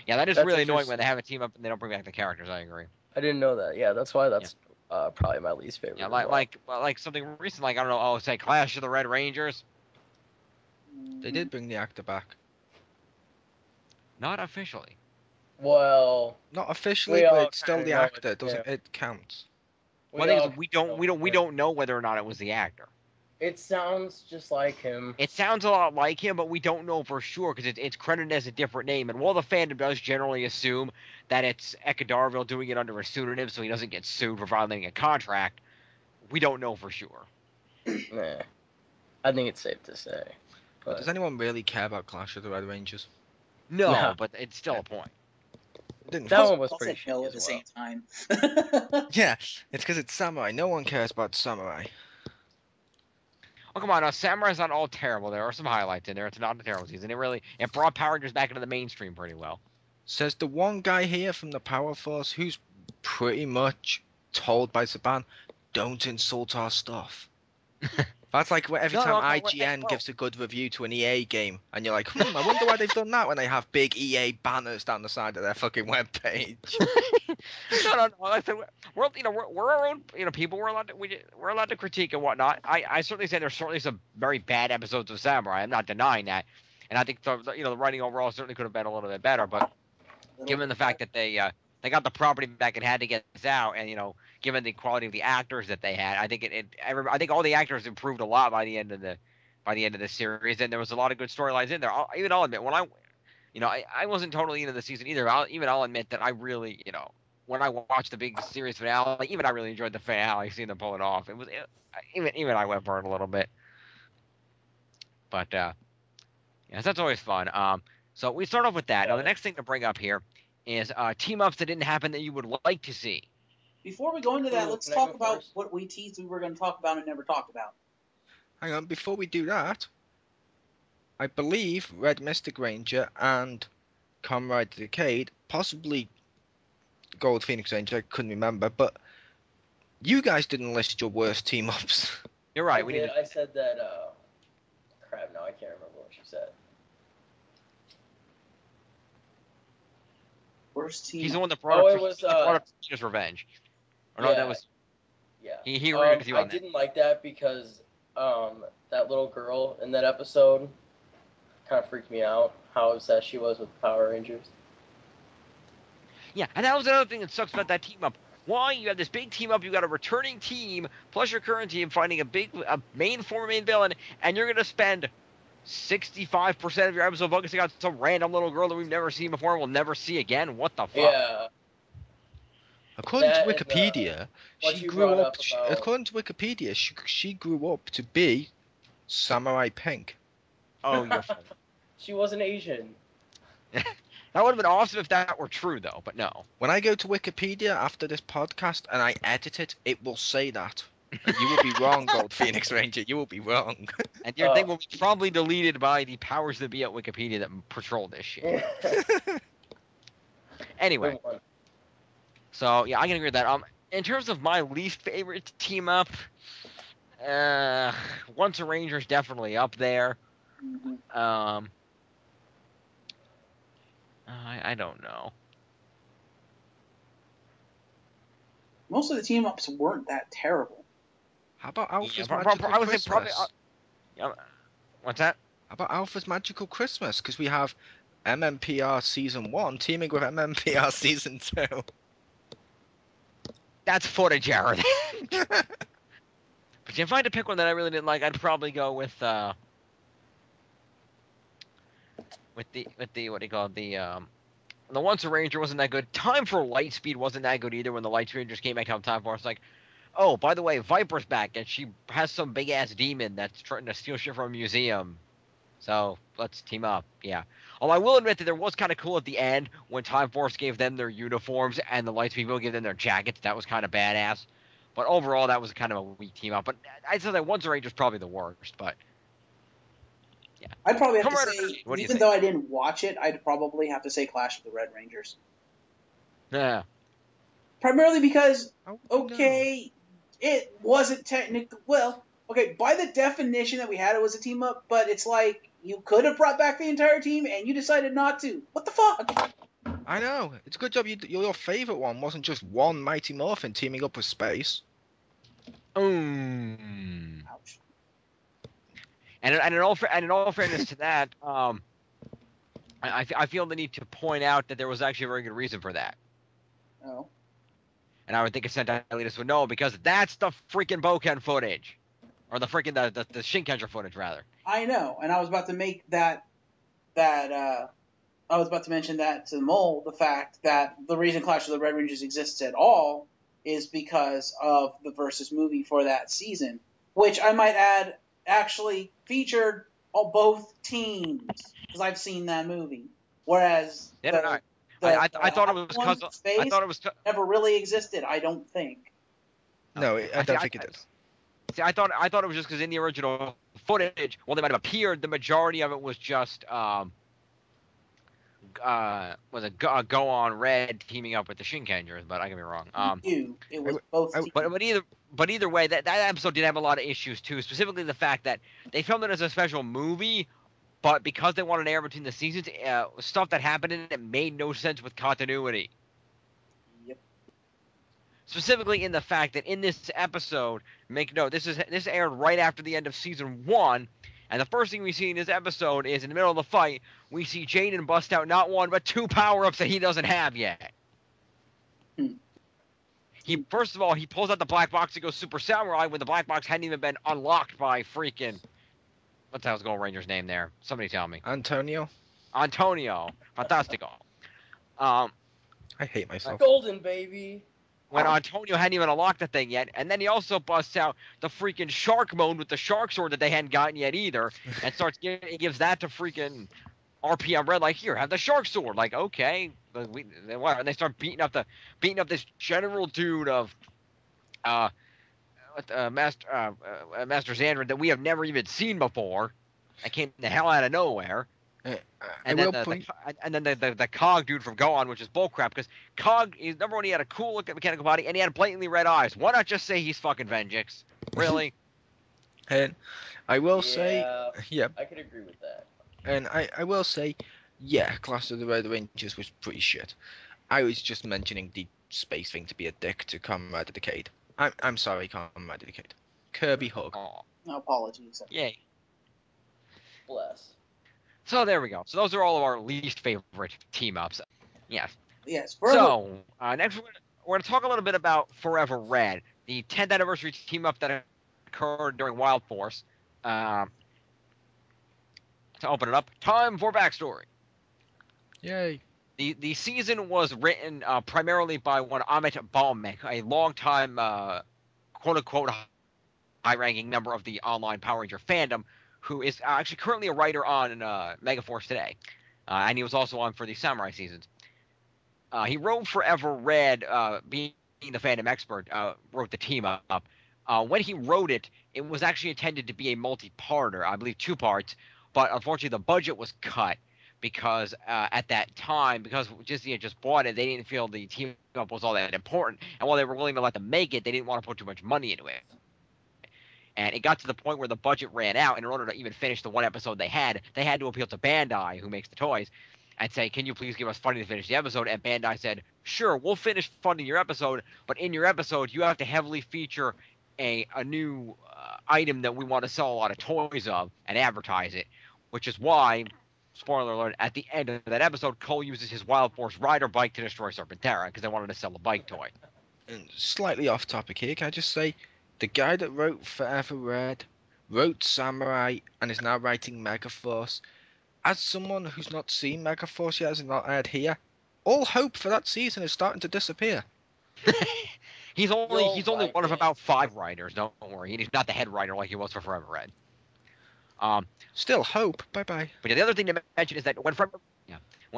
yeah, that's really annoying when they have a team up and they don't bring back the characters. I agree. I didn't know that. Yeah, that's why that's probably my least favorite. Yeah, as well. like something recent, I don't know, say Clash of the Red Rangers. They did bring the actor back. Not officially. Well, Not officially, we but all it's still kinda the know actor. it's him. It counts. One thing is all we don't know whether or not it was the actor. It sounds just like him. It sounds a lot like him, but we don't know for sure because it's credited as a different name. And while the fandom does generally assume that it's Eka Darville doing it under a pseudonym so he doesn't get sued for violating a contract, we don't know for sure. Nah, I think it's safe to say. But does anyone really care about Clash of the Red Rangers? No, Nah. but it's still a point. It didn't. That one was I'll pretty say no shitty at as the well. same time. Yeah, it's because it's samurai. No one cares about samurai. Oh, come on, now, Samurai's not all terrible. There are some highlights in there. It's not a terrible season. It brought Power Rangers back into the mainstream pretty well. Says the one guy here from the Power Force who's pretty much told by Saban, don't insult our stuff. That's like every time IGN gives a good review to an EA game, and you're like, I wonder why they've done that when they have big EA banners down the side of their fucking webpage. No. Like I said, we're our own people. We're allowed to critique and whatnot. I certainly say there's certainly some very bad episodes of Samurai. I'm not denying that, and I think the writing overall certainly could have been a little bit better. But given the fact that they got the property back and had to get this out, and given the quality of the actors that they had, I think I think all the actors improved a lot by the end of the series, and there was a lot of good storylines in there. I'll admit when I wasn't totally into the season either. I'll admit that I really when I watched the big series finale, even I really enjoyed the finale, seeing them pull it off. Even I went for it a little bit, but yes, that's always fun. So we start off with that. Now the next thing to bring up here is team ups that didn't happen that you would like to see. Before we go into that, let's Can I talk go about first? what we teased we were going to talk about and never talked about. Hang on, before we do that, I believe Red Mystic Ranger and Comrade Decade, possibly Gold Phoenix Ranger, I couldn't remember, but you guys didn't list your worst team ups. You're right. I said that. Crap. No, I can't remember what you said. Worst team. He's the one that brought up Christina's Revenge. Or no, yeah, that was yeah. he agreed with you on I that. didn't like that because that little girl in that episode kind of freaked me out. How obsessed she was with Power Rangers. Yeah, and that was another thing that sucks about that team up. Why you have this big team up, you got a returning team plus your current team fighting a main villain, and you're gonna spend 65% of your episode focusing on some random little girl that we've never seen before and we'll never see again. What the fuck? Yeah. According to That and, Wikipedia, what she you grew brought up. up about- According to Wikipedia, she grew up to be Samurai Pink. Oh, you're funny. She wasn't Asian. That would have been awesome if that were true, though, but no. When I go to Wikipedia after this podcast and I edit it, it will say that. And you will be wrong, Gold Phoenix Ranger. You will be wrong. And your thing will be probably deleted by the powers that be at Wikipedia that patrol this shit. Anyway. So, yeah, I can agree with that. In terms of my least favorite team up, Once a Ranger's definitely up there. Mm-hmm. I don't know. Most of the team ups weren't that terrible. How about Alpha's I Magical would say probably. Christmas? What's that? How about Alpha's Magical Christmas? Because we have MMPR Season 1 teaming with MMPR Season 2. That's footage error. But if I had to pick one that I really didn't like, I'd probably go with the what do you call it? The Once a Ranger wasn't that good. Time for Lightspeed wasn't that good either when the Lightspeed Rangers came back on Time for. It's like, oh, by the way, Viper's back and she has some big ass demon that's trying to steal shit from a museum. So let's team up. Yeah. Although I will admit that there was kind of cool at the end when Time Force gave them their uniforms and the Lightspeed people gave them their jackets. That was kind of badass. But overall, that was kind of a weak team up. But I'd say that Once a Ranger's probably the worst. But yeah, I'd probably have to Comrade say, Rangers, what do you even think? though I didn't watch it, I'd probably have to say Clash of the Red Rangers. Yeah. Primarily because, How would you know? okay, it wasn't technically, well, okay, by the definition that we had, it was a team up, but it's like, you could have brought back the entire team, and you decided not to. What the fuck? I know. It's a good job your favourite one wasn't just one Mighty Morphin teaming up with Space. Ouch. And in all fairness to that, I feel the need to point out that there was actually a very good reason for that. Oh. And I would think a Sentai elitist would know because that's the freaking Boken footage. Or the freaking, the Shinkenger footage, rather. I know, and I was about to make I was about to mention that to Mole, the fact that the reason Clash of the Red Rangers exists at all is because of the Versus movie for that season, which I might add actually featured both teams, because I've seen that movie. Whereas Yeah, no, no, the I thought it Hot was One because I space thought it was. never really existed, I don't think. No, I don't think it did. See, I thought it was just because in the original footage, well, they might have appeared. The majority of it was just Go on Red teaming up with the Shinkengers, but I could be wrong. It was both I- teams. But either way, that episode did have a lot of issues too. Specifically, the fact that they filmed it as a special movie, but because they wanted to air between the seasons, stuff that happened in it made no sense with continuity. Yep. Specifically in the fact that in this episode, make note, this aired right after the end of season 1, and the first thing we see in this episode is in the middle of the fight, we see Jaden bust out not one but 2 power-ups that he doesn't have yet. He first of all, he pulls out the black box to go Super Samurai when the black box hadn't even been unlocked by freaking, what the hell's Gold Ranger's name there? Somebody tell me. Antonio. Fantastico. I hate myself. Golden, baby. When Antonio hadn't even unlocked the thing yet, and then he also busts out the freaking shark mode with the shark sword that they hadn't gotten yet either, and he gives that to freaking RPM Red, like, here, have the shark sword. Like, okay, and they start beating up this general dude of Master Xandra that we have never even seen before. That came the hell out of nowhere. And then the Cog dude from Go On, which is bullcrap, because Cog, number one, he had a cool looking mechanical body, and he had blatantly red eyes. Why not just say he's fucking Venjix? Really? And I will say, yeah, I could agree with that. and I will say, yeah, Clash of the Red Rangers was pretty shit. I was just mentioning the space thing to be a dick to Comrade Decade. I'm sorry, Comrade Decade. Kirby hug. Oh, No apologies. yay. Bless. So there we go. So those are all of our least favorite team-ups. Yes. Yes. So, next we're going to talk a little bit about Forever Red, the 10th anniversary team-up that occurred during Wild Force. To open it up, time for backstory. Yay. The season was written primarily by one Amit Balmek, a longtime quote-unquote high-ranking member of the online Power Ranger fandom, who is actually currently a writer on Megaforce today. And he was also on for the Samurai seasons. He wrote Forever Red, being the fandom expert, wrote the team up. When he wrote it, it was actually intended to be a multi-parter, I believe 2 parts, but unfortunately the budget was cut because at that time, because Disney had just bought it, they didn't feel the team up was all that important, and while they were willing to let them make it, they didn't want to put too much money into it. And it got to the point where the budget ran out, and in order to even finish the one episode they had to appeal to Bandai, who makes the toys, and say, can you please give us funding to finish the episode? And Bandai said, sure, we'll finish funding your episode, but in your episode, you have to heavily feature a new item that we want to sell a lot of toys of and advertise it, which is why, spoiler alert, at the end of that episode, Cole uses his Wild Force rider bike to destroy Serpentera, because they wanted to sell a bike toy. And slightly off topic here, can I just say, the guy that wrote Forever Red, wrote Samurai, and is now writing Megaforce. As someone who's not seen Megaforce yet, as not aired here, all hope for that season is starting to disappear. He's only one of it. about 5 writers. Don't worry, he's not the head writer like he was for Forever Red. Still hope. Bye bye. But the other thing to mention is that the other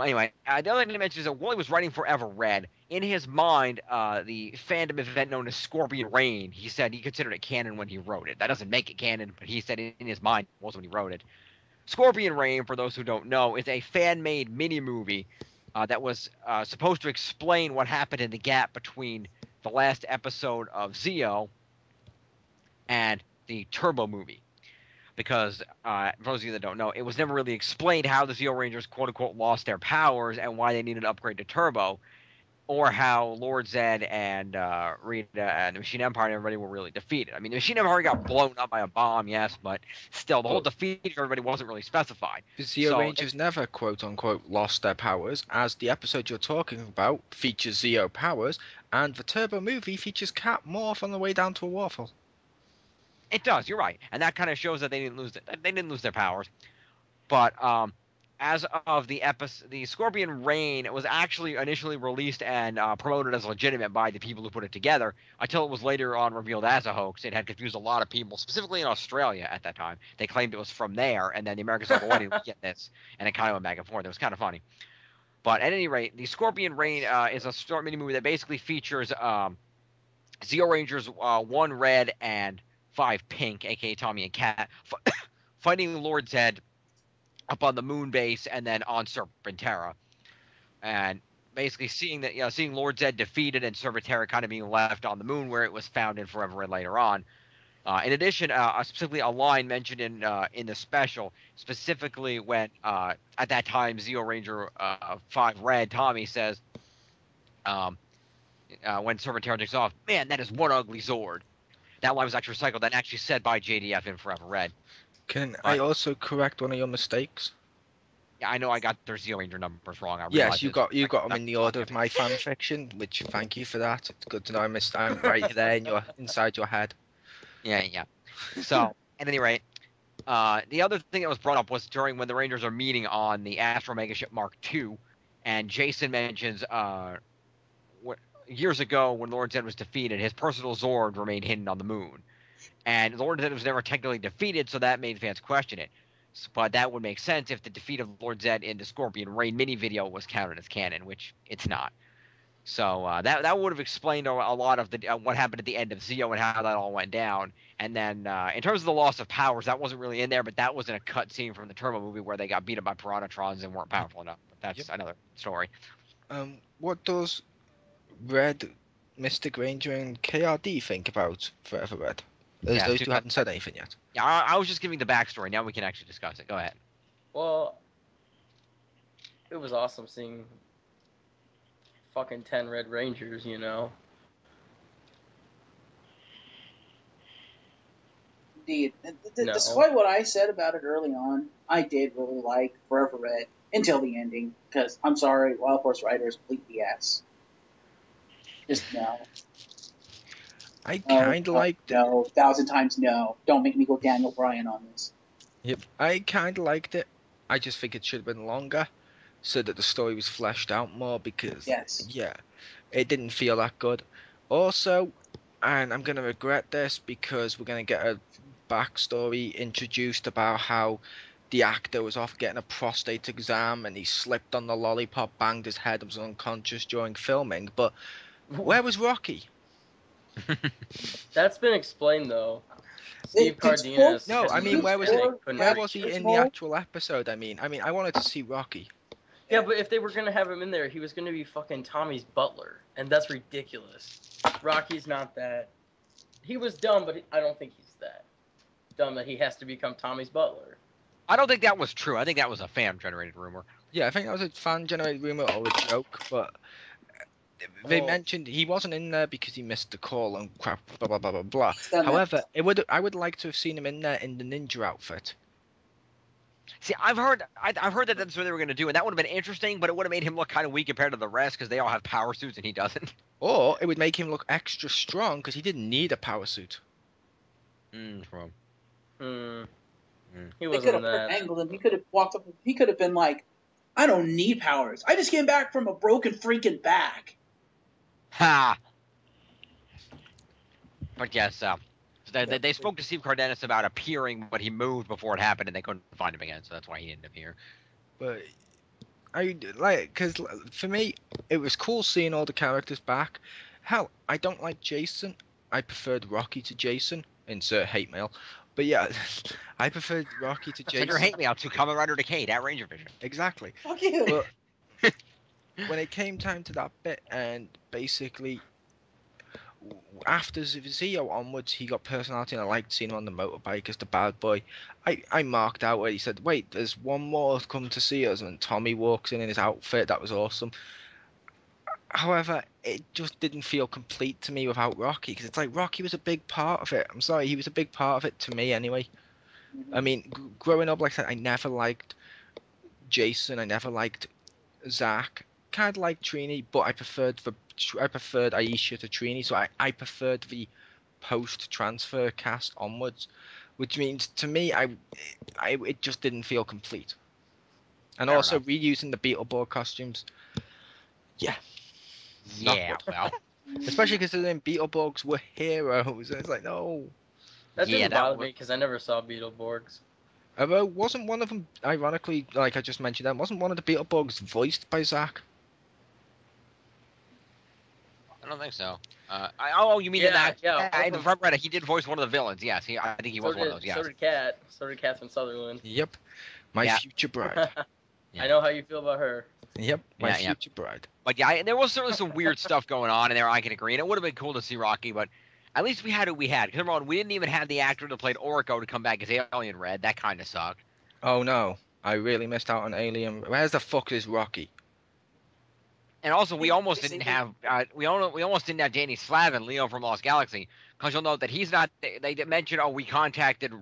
thing to mention is that while he was writing Forever Red, in his mind, the fandom event known as Scorpion Rain, he said he considered it canon when he wrote it. That doesn't make it canon, but he said in his mind it was when he wrote it. Scorpion Rain, for those who don't know, is a fan-made mini-movie that was supposed to explain what happened in the gap between the last episode of Zeo and the Turbo movie. Because, for those of you that don't know, it was never really explained how the Zeo Rangers quote-unquote lost their powers and why they needed an upgrade to Turbo. or how Lord Zed and Rita and the Machine Empire and everybody were really defeated. I mean, the Machine Empire got blown up by a bomb, yes, but still, the whole defeat of everybody wasn't really specified. The Zeo Rangers never, quote-unquote, lost their powers, as the episode you're talking about features Zeo powers, and the Turbo movie features Cat Morph on the way down to a waffle. It does, you're right. And that kind of shows that they didn't lose their powers. But as of the Scorpion Reign was actually initially released and promoted as legitimate by the people who put it together, until it was later on revealed as a hoax. It had confused a lot of people, specifically in Australia at that time. They claimed it was from there, and then the Americans were like, well, why did we get this? And it kind of went back and forth. It was kind of funny. But at any rate, the Scorpion Reign is a short mini movie that basically features Zeo Rangers 1 Red and 5 Pink, aka Tommy and Cat, fighting Lord Zed up on the moon base and then on Serpentera, and basically seeing Lord Zed defeated and Serpentera kind of being left on the moon where it was found in Forever Red later on. In addition, specifically a line mentioned in the special, specifically when at that time Zeo Ranger 5 Red Tommy says, when Serpentera takes off, "Man, that is one ugly Zord." That line was actually recycled and actually said by JDF in Forever Red. Can I also correct one of your mistakes? Yeah, I know I got their Zeo Ranger numbers wrong. Yes, you got them in the order of my fan fiction, which thank you for that. It's good to know I'm right there inside your head. Yeah. So, at any rate, the other thing that was brought up was during when the Rangers are meeting on the Astro Megaship Mark II, and Jason mentions years ago when Lord Zed was defeated, his personal Zord remained hidden on the moon. And Lord Zed was never technically defeated, so that made fans question it. But that would make sense if the defeat of Lord Zed in the Scorpion Reign mini video was counted as canon, which it's not. So that would have explained a lot of what happened at the end of Zeo and how that all went down. And then in terms of the loss of powers, that wasn't really in there, but that was in a cut scene from the Turbo movie where they got beat up by Piranatrons and weren't powerful enough. But that's another story. What does Red, Mystic Ranger, and KRD think about Forever Red? Those two haven't said anything yet. Yeah, I was just giving the backstory. Now we can actually discuss it. Go ahead. Well, it was awesome seeing fucking 10 Red Rangers, you know? Indeed. No. Despite what I said about it early on, I did really like Forever Red until the ending, because, I'm sorry, Wild Horse Rider is complete BS. Just no. I kind of liked it. No, 1,000 times no. Don't make me go Daniel Bryan on this. Yep, I kind of liked it. I just think it should have been longer, so that the story was fleshed out more, because, yeah, it didn't feel that good. Also, and I'm going to regret this, because we're going to get a backstory introduced about how the actor was off getting a prostate exam, and he slipped on the lollipop, banged his head, and was unconscious during filming, but where was Rocky? That's been explained, though. Steve Cardenas. No, I mean, where was he in the actual episode? I mean, I wanted to see Rocky. Yeah, but if they were gonna have him in there, he was gonna be fucking Tommy's butler, and that's ridiculous. Rocky's not that. He was dumb, but I don't think he's that dumb that he has to become Tommy's butler. I don't think that was true. I think that was a fan-generated rumor. Yeah, I think that was a fan-generated rumor or a joke, but they mentioned he wasn't in there because he missed the call and crap, blah blah blah blah blah. However, I would like to have seen him in there in the ninja outfit. See, I've heard that that's what they were going to do, and that would have been interesting, but it would have made him look kind of weak compared to the rest because they all have power suits and he doesn't. Or it would make him look extra strong because he didn't need a power suit. True. He wasn't that. They could have angled him. He could have walked up. He could have been like, "I don't need powers. I just came back from a broken freaking back." Ha! But yes, they spoke to Steve Cardenas about appearing, but he moved before it happened, and they couldn't find him again, so that's why he didn't appear. But because for me, it was cool seeing all the characters back. Hell, I don't like Jason. I preferred Rocky to Jason. Insert hate mail. But yeah, I preferred Rocky to Jason. Send your hate mail to Kamen Rider Decade at Ranger Vision. Exactly. Fuck you. But when it came time to that bit, and basically after Zeo onwards, he got personality, and I liked seeing him on the motorbike as the bad boy. I marked out where he said, "Wait, there's one more come to see us," and Tommy walks in his outfit. That was awesome. However, it just didn't feel complete to me without Rocky, because it's like Rocky was a big part of it. I'm sorry, he was a big part of it to me anyway. I mean, growing up, like I said, I never liked Jason. I never liked Zach. Kind of liked Trini, but I preferred Aisha to Trini, so I preferred the post-transfer cast onwards, which means to me, it just didn't feel complete. And Fair also enough. reusing the Beetleborg costumes, yeah, not Yeah, good. well, Especially considering Beetleborgs were heroes. It's like, no. That yeah, didn't that bother was. me because I never saw Beetleborgs. Although, wasn't one of them, ironically, like I just mentioned, wasn't one of the Beetleborgs voiced by Zach? I don't think so. Oh, you mean in Yeah, that? yeah. Yeah, in Front Runner, he did voice one of the villains. Yes, I think he So was one of did those. so Yes. did Cat. So did Catherine Sutherland. Yep. My Yeah. future bride. Yeah. I know how you feel about her. Yep. My Yeah. future bride. But yeah, there was certainly some weird stuff going on in there. I can agree, and it would have been cool to see Rocky, but at least we had what we had. Because remember, we didn't even have the actor that played Orko to come back as Alien Red. That kind of sucked. Oh no. I really missed out on Alien. Where's the fuck is Rocky? And also, we almost Yes, they didn't did. have we almost didn't have Danny Slavin, Leo from Lost Galaxy, because you'll note that he's not. They did mention, oh, we contacted we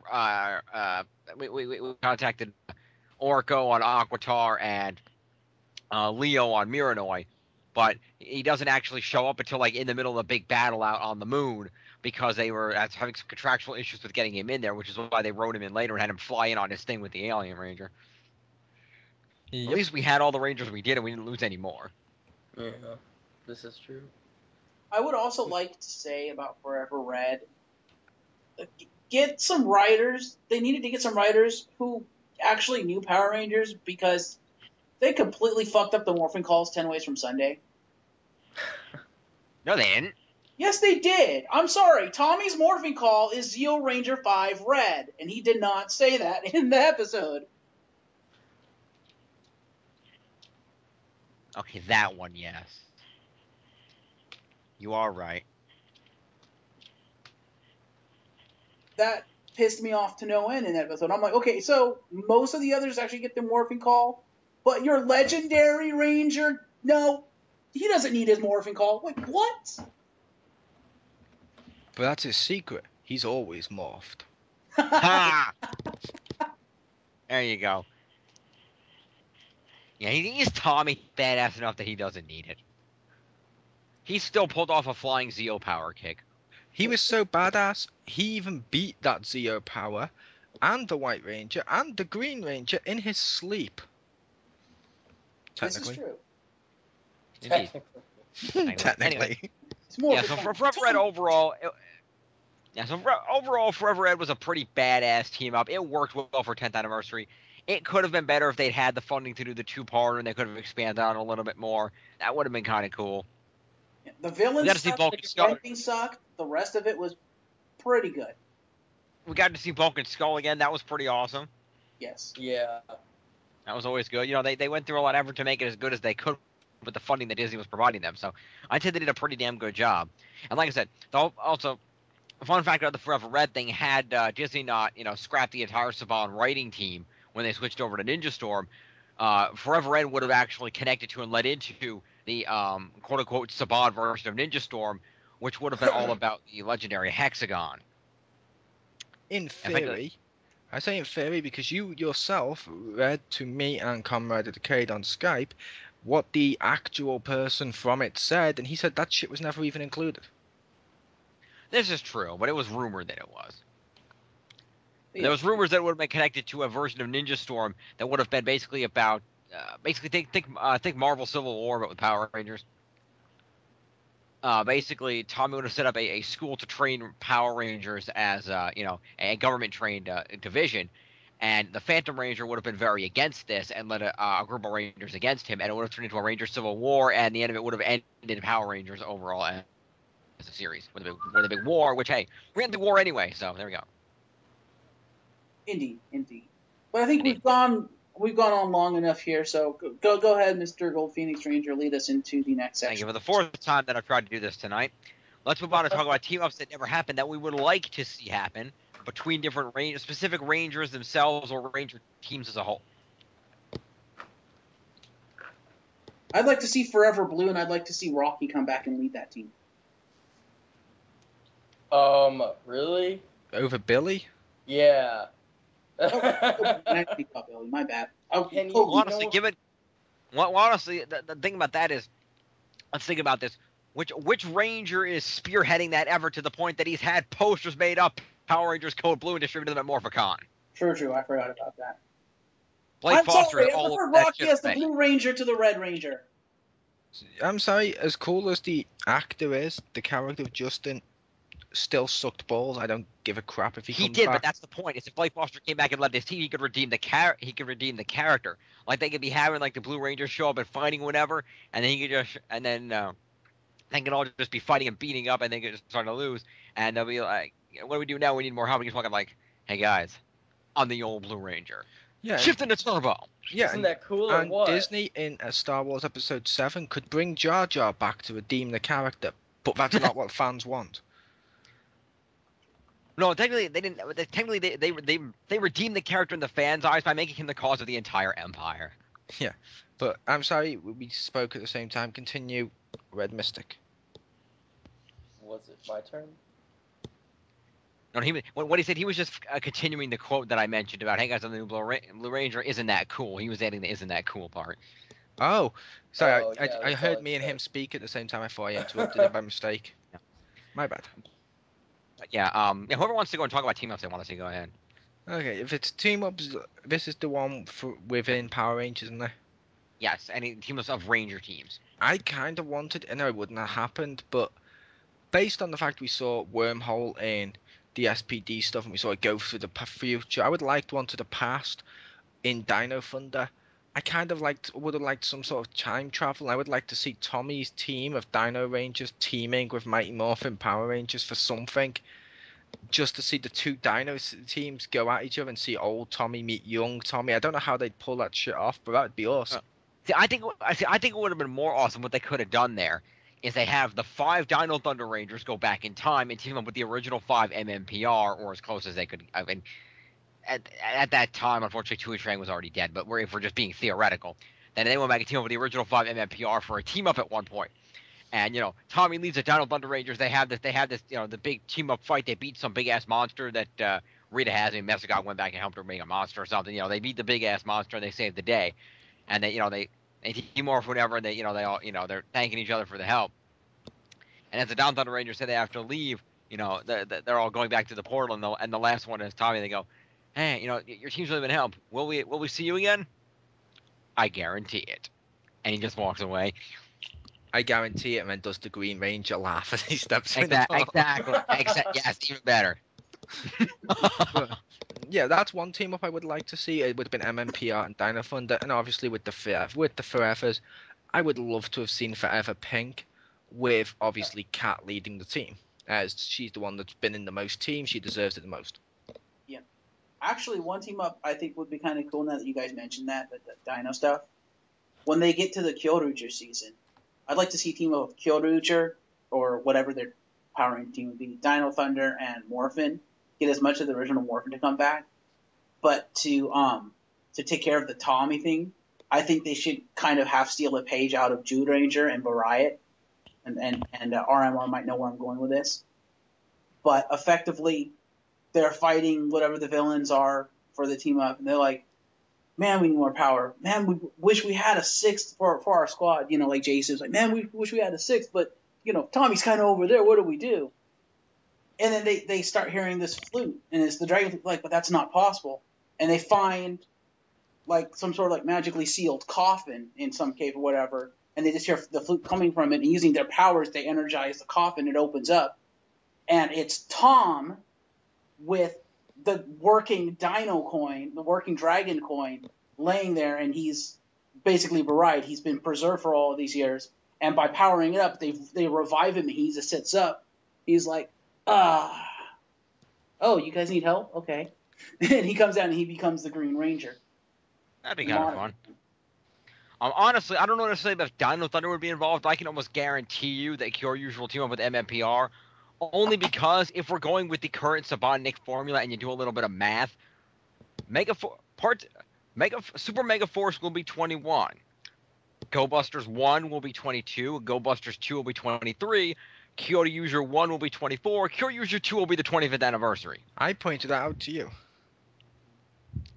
contacted Orko on Aquatar and Leo on Miranoi, but he doesn't actually show up until like in the middle of a big battle out on the moon because they were having some contractual issues with getting him in there, which is why they wrote him in later and had him fly in on his thing with the Alien Ranger. At Yep. least we had all the Rangers we did, and we didn't lose any more. Yeah, this is true. I would also like to say about Forever Red, get some writers. They needed to get some writers who actually knew Power Rangers because they completely fucked up the morphing calls 10 Ways from Sunday. No, they didn't. Yes, they did. I'm sorry. Tommy's morphing call is Zeo Ranger 5 Red, and he did not say that in the episode. Okay, that one, yes. You are right. That pissed me off to no end in that episode. I'm like, okay, so most of the others actually get the morphing call, but your legendary ranger, no, he doesn't need his morphing call. Wait, what? But that's his secret. He's always morphed. Ha! There you go. Yeah, he's Tommy badass enough that he doesn't need it. He still pulled off a flying Zeo power kick. He was so badass, he even beat that Zeo power and the White Ranger and the Green Ranger in his sleep. This is Technically. true. Indeed. Technically. Anyway, It's more yeah, so for Forever Red overall, overall, Forever Red was a pretty badass team up. It worked well for 10th anniversary. It could have been better if they'd had the funding to do the two-parter and they could have expanded on it a little bit more. That would have been kind of cool. The We villain got to see sucked, Bulk and the Skull. ending sucked, the rest of it was pretty good. We got to see Bulk and Skull again. That was pretty awesome. Yes. Yeah. That was always good. You know, they went through a lot of effort to make it as good as they could with the funding that Disney was providing them. So I'd say they did a pretty damn good job. And like I said, also a fun fact about the Forever Red thing, had Disney not, scrapped the entire Saban writing team when they switched over to Ninja Storm, Forever Red would have actually connected to and led into the quote-unquote Saban version of Ninja Storm, which would have been all about the legendary Hexagon. In theory, I say in theory because you yourself read to me and Comrade Decade on Skype what the actual person from it said, and he said that shit was never even included. This is true, but it was rumored that it was. Yeah. There was rumors that it would have been connected to a version of Ninja Storm that would have been basically about, think Marvel Civil War, but with Power Rangers. Basically, Tommy would have set up a school to train Power Rangers as, a government-trained division, and the Phantom Ranger would have been very against this and led a group of Rangers against him, and it would have turned into a Ranger Civil War, and the end of it would have ended in Power Rangers overall as a series with a big war. Which, hey, we had the war anyway, so there we go. Indeed. But I think Indeed. we've gone on long enough here, so go ahead, Mr. GoldPhoenixRanger, lead us into the next Thank you. section. For the fourth time that I've tried to do this tonight, let's move on to talk about team-ups that never happened that we would like to see happen between different specific Rangers themselves or Ranger teams as a whole. I'd like to see Forever Blue, and I'd like to see Rocky come back and lead that team. Really? Over Billy? Yeah. I actually thought Billy. My bad. Can you- Well, Kobe. honestly, given well, honestly, the thing about that is, let's think about this. Which Ranger is spearheading that effort to the point that he's had posters made up, Power Rangers Code Blue, and distributed them at Morphicon? True. I forgot about that. Blake I'm Foster is sorry. I all over prefer that Rocky shit as for the me. Blue Ranger to the Red Ranger. I'm sorry, as cool as the actor is, the character of Justin still sucked balls. I don't give a crap if he He comes did, back. but that's the point. Is if Blake Foster came back and led this team, he could redeem the character. Like they could be having like the Blue Rangers show up and fighting whatever, and then he could just they could all just be fighting and beating up, and they could just start to lose, and they'll be like, "What do we do now? We need more help." And he's fucking like, "Hey guys, I'm the old Blue Ranger. Yeah, Shift into turbo." yeah, Isn't that cool or and what? Disney in Star Wars Episode 7 could bring Jar Jar back to redeem the character, but that's not what fans want. No, technically they didn't. Technically they redeemed the character in the fans' eyes by making him the cause of the entire empire. Yeah, but I'm sorry, we spoke at the same time. Continue, Red Mystic. Was it my turn? No, what he said, he was just continuing the quote that I mentioned about, "Hey guys, I'm the new Blue Ranger. Isn't that cool?" He was adding the "isn't that cool" part. Oh, sorry, Oh, yeah, I that's all heard I me and said. him speak at the same time. I thought I interrupted him by mistake. Yeah. My bad. But yeah, whoever wants to go and talk about team ups, they want to see, go ahead. Okay, if it's team ups, this is the one for within Power Rangers, isn't it? Yes, any team ups of Ranger teams. I kind of wanted, I know it wouldn't have happened, but based on the fact we saw Wormhole in the SPD stuff and we saw it go through the future, I would like one to the past in Dino Thunder. I kind of would have liked some sort of time travel. I would like to see Tommy's team of Dino Rangers teaming with Mighty Morphin Power Rangers for something. Just to see the two Dino teams go at each other and see old Tommy meet young Tommy. I don't know how they'd pull that shit off, but that'd be awesome. See, I think it would have been more awesome. What they could have done there is they have the 5 Dino Thunder Rangers go back in time and team up with the original 5 MMPR, or as close as they could. I mean, at that time, unfortunately, Tui Trang was already dead. But if we're just being theoretical, then they went back and team up with the original 5 MMPR for a team up at one point. And Tommy leads the Dino Thunder Rangers. They have this, the big team up fight. They beat some big ass monster that Rita has. I mean, Messigod went back and helped her make a monster or something. They beat the big ass monster and they saved the day. And they team morph whatever. And they all they're thanking each other for the help. And as the Dino Thunder Rangers say they have to leave, they're all going back to the portal. And the last one is Tommy. They go, "Hey, your team's really been help. Will we see you again? I guarantee it." And he just walks away. I guarantee it, and then does the Green Ranger laugh as he steps in the door. Exactly. Yes, even better. But, yeah, that's one team up I would like to see. It would have been MMPR and Dino Thunder, and obviously with the Forevers, I would love to have seen Forever Pink, with obviously Kat leading the team, as she's the one that's been in the most teams. She deserves it the most. Yeah. Actually, one team up I think would be kind of cool now that you guys mentioned that, the Dino stuff. When they get to the Kyoryuger season, I'd like to see a team of Kyoryuger, or whatever their Power Ranger team would be, Dino Thunder and Morphin, get as much of the original Morphin to come back. But to take care of the Tommy thing, I think they should kind of half steal a page out of Jude Ranger and Variet, and RMR might know where I'm going with this. But effectively, they're fighting whatever the villains are for the team up, and they're like, "Man, we need more power. Man, we wish we had a 6th for our squad." Like Jason's like, "Man, we wish we had a 6th, but Tommy's kind of over there. What do we do?" And then they start hearing this flute, and it's the dragon like, "But that's not possible." And they find like some sort of like magically sealed coffin in some cave or whatever, and they just hear the flute coming from it, and using their powers, they energize the coffin. It opens up, and it's Tom with the working dino coin, the working dragon coin, laying there, and he's basically Varied. He's been preserved for all of these years, and by powering it up, they revive him, and he just sits up. He's like, oh, you guys need help? Okay. And he comes out, and he becomes the Green Ranger. That'd be kind of fun. Honestly, I don't know necessarily if Dino Thunder would be involved. I can almost guarantee you that Kyoryuger will team up with MMPR. Only because if we're going with the current Saban-Nick formula and you do a little bit of math, Super Mega Force will be 21. GoBusters 1 will be 22. GoBusters 2 will be 23. Kyoto User 1 will be 24. Kyoto User 2 will be the 25th anniversary. I pointed that out to you.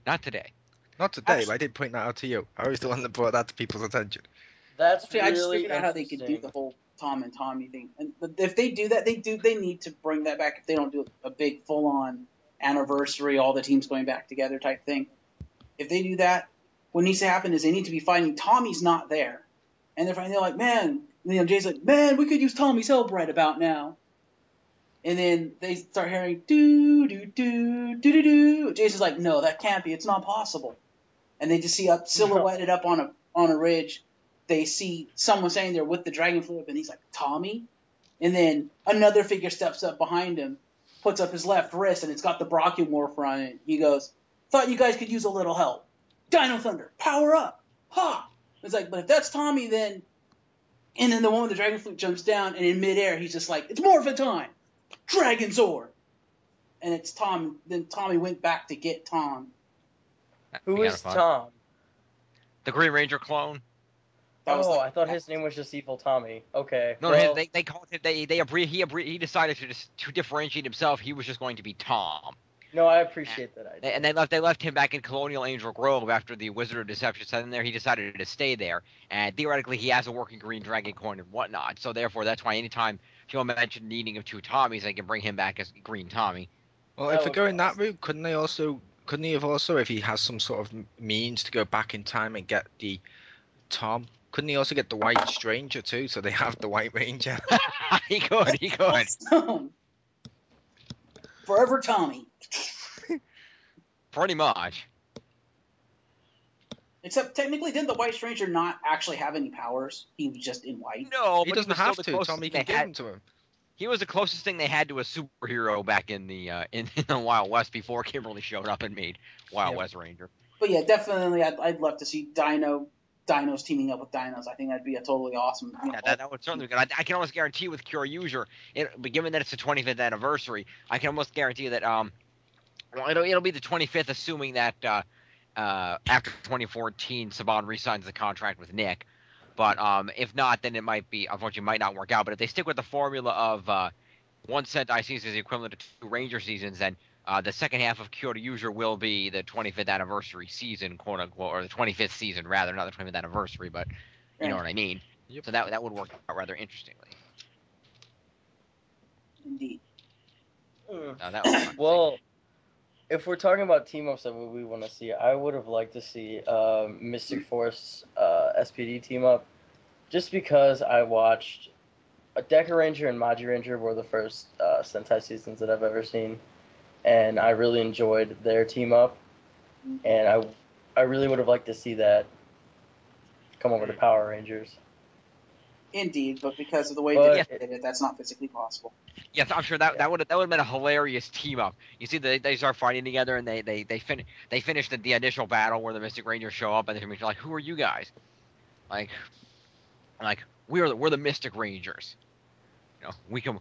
Not today. Not today, Actually- but I did point that out to you. I was the one that brought that to people's attention. That's Actually, really I just figured out how they could do interesting. the whole Tom and Tommy thing. And if they do that, they need to bring that back. If they don't do a big full on anniversary, all the teams going back together type thing. If they do that, what needs to happen is they need to be finding Tommy's not there, and they're like, man, Jay's like, man, we could use Tommy's help right about now. And then they start hearing do do do do do do. Jay's is like, no, that can't be. It's not possible. And they just see up silhouetted up on a ridge. They see someone standing there with the dragon flip, and he's like, Tommy? And then another figure steps up behind him, puts up his left wrist, and it's got the Brachymorpher on it. He goes, thought you guys could use a little help. Dino Thunder, power up! Ha! It's like, but if that's Tommy, then... And then the one with the dragon flute jumps down, and in midair, he's just like, it's Morphin time! Dragon Zord! And it's Tom. Then Tommy went back to get Tom. Who Kinda is fun. Tom? The Green Ranger clone. That was Oh, like- I thought his name was just Evil Tommy. Okay. No, well, they called him. He decided to differentiate himself. He was just going to be Tom. no, I appreciate that idea. And they left him back in Colonial Angel Grove after the Wizard of Deception sent him there. He decided to stay there, and theoretically he has a working Green Dragon coin and whatnot. So therefore, that's why anytime people mention needing of 2 Tommies, they can bring him back as Green Tommy. Well, That if they're would going be that route, couldn't he have also, if he has some sort of means to go back in time and get the Tom, couldn't he also get the White Stranger too? So they have the White Ranger. He could. Awesome. Forever Tommy. Pretty much. Except technically, didn't the White Stranger not actually have any powers? He was just in white. No, He but doesn't was still have the to. closest Tommy thing can they give had- them to him. He was the closest thing they had to a superhero back in the in the Wild West before Kimberly showed up and made Wild Yep. West Ranger. But yeah, definitely, I'd love to see Dinos teaming up with Dinos. I think that'd be a totally awesome. Yeah, that would certainly be good. I can almost guarantee with Cure User, but given that it's the 25th anniversary, I can almost guarantee that well, it'll be the 25th, assuming that after 2014, Saban re-signs the contract with Nick. But if not, then it unfortunately might not work out. But if they stick with the formula of 1 Sentai season is the equivalent to 2 Ranger seasons, then the second half of Kyoto User will be the 25th anniversary season, quote unquote, or the 25th season rather, not the 25th anniversary, but you know what I mean. Yep. So that would work out rather interestingly. Indeed. That would be fun. Well, if we're talking about team ups that we want to see, I would have liked to see Mystic Force SPD team up, just because I watched Deca Ranger and Maji Ranger were the first Sentai seasons that I've ever seen, and I really enjoyed their team up, and I really would have liked to see that come over to Power Rangers. Indeed, but because of the way But- they did it, that's not physically possible. Yes, I'm sure that would have been a hilarious team up. You see, they start fighting together, and they finish the initial battle where the Mystic Rangers show up, and they're like, "Who are you guys?" Like we're the Mystic Rangers. We come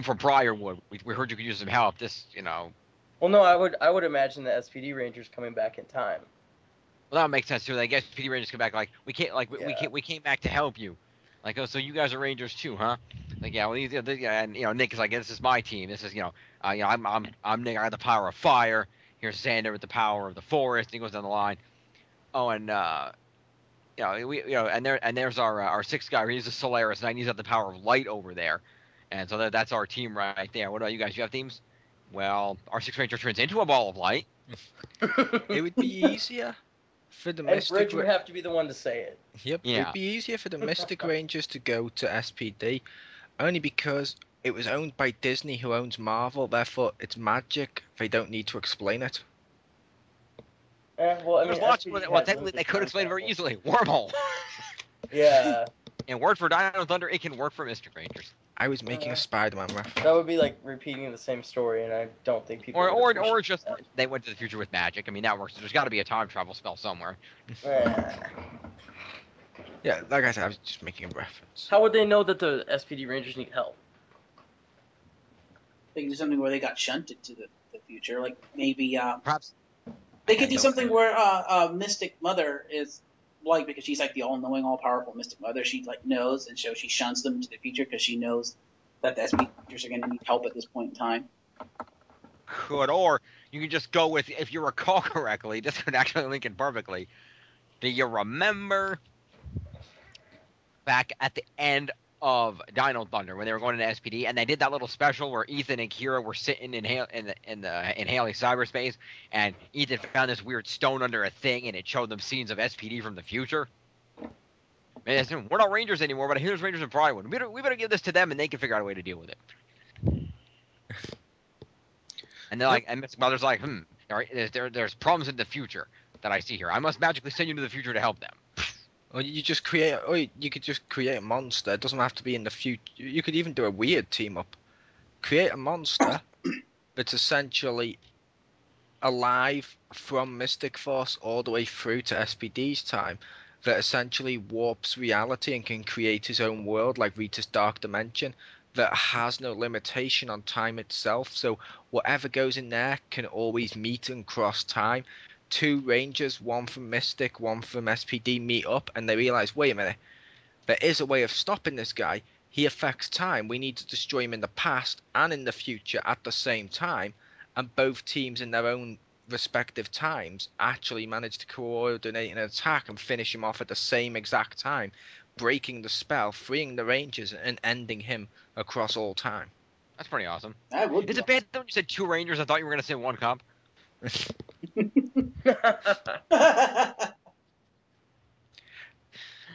from Briarwood. We heard you could use some help. Well, no, I would imagine the SPD Rangers coming back in time. Well, that would make sense too. I guess PD Rangers come back like we Yeah. we came back to help you. Like, oh, so you guys are Rangers too, huh? Like, yeah, well, and Nick is like, this is my team. This is I'm Nick. I got the power of fire. Here's Xander with the power of the forest. And he goes down the line. Oh, and and there's our 6th guy. He's a Solaris, and he's got the power of light over there. And so that's our team right there. What about you guys? You have teams? Well, our 6th Ranger turns into a ball of light. It would be easier for the And Mystic. Bridge would have to be the one to say it. Yep, Yeah. it'd be easier for the Mystic Rangers to go to SPD, only because it was owned by Disney, who owns Marvel. Therefore, it's magic. They don't need to explain it. Well, I mean, There's lots. SPD Well, has technically, limited they could time explain it very travel. easily. Wormhole. Yeah, And word for Dino Thunder, it can work for Mystic Rangers. I was making a Spider-Man reference. that would be like repeating the same story, and I don't think people. would Or appreciate just that. they went to the future with magic. I mean, that works. There's got to be a time travel spell somewhere. Yeah, like I said, I was just making a reference. How would they know that the SPD Rangers need help? They could do something where they got shunted to the future, like maybe Perhaps they could do something where Mystic Mother is like, because she's like the all-knowing, all-powerful Mystic Mother. She like knows, and so she shuns them into the future because she knows that the SP Rangers are going to need help at this point in time. Could, or you can just go with, if you recall correctly, this could actually link it perfectly. Do you remember back at the end of Dino Thunder when they were going into SPD and they did that little special where Ethan and Kira were sitting in Haley's cyberspace, and Ethan found this weird stone under a thing and it showed them scenes of SPD from the future? Man, we're not Rangers anymore, but here's Rangers in Briarwood. We better give this to them and they can figure out a way to deal with it. And they're like, and Mystic Mother's like, all right, there's problems in the future that I see here. I must magically send you to the future to help them. Or you just create, or you could just create a monster. It doesn't have to be in the future. You could even do a weird team up. Create a monster that's essentially alive from Mystic Force all the way through to SPD's time, that essentially warps reality and can create his own world like Rita's Dark Dimension, that has no limitation on time itself. So whatever goes in there can always meet and cross time. Two Rangers, one from Mystic, one from SPD, meet up and they realize, wait a minute, there is a way of stopping this guy. He affects time. We need to destroy him in the past and in the future at the same time. And both teams in their own respective times actually manage to coordinate an attack and finish him off at the same exact time, breaking the spell, freeing the Rangers, and ending him across all time. That's pretty awesome. That would be Is it bad that when you said two Rangers, I thought you were going to say one comp? It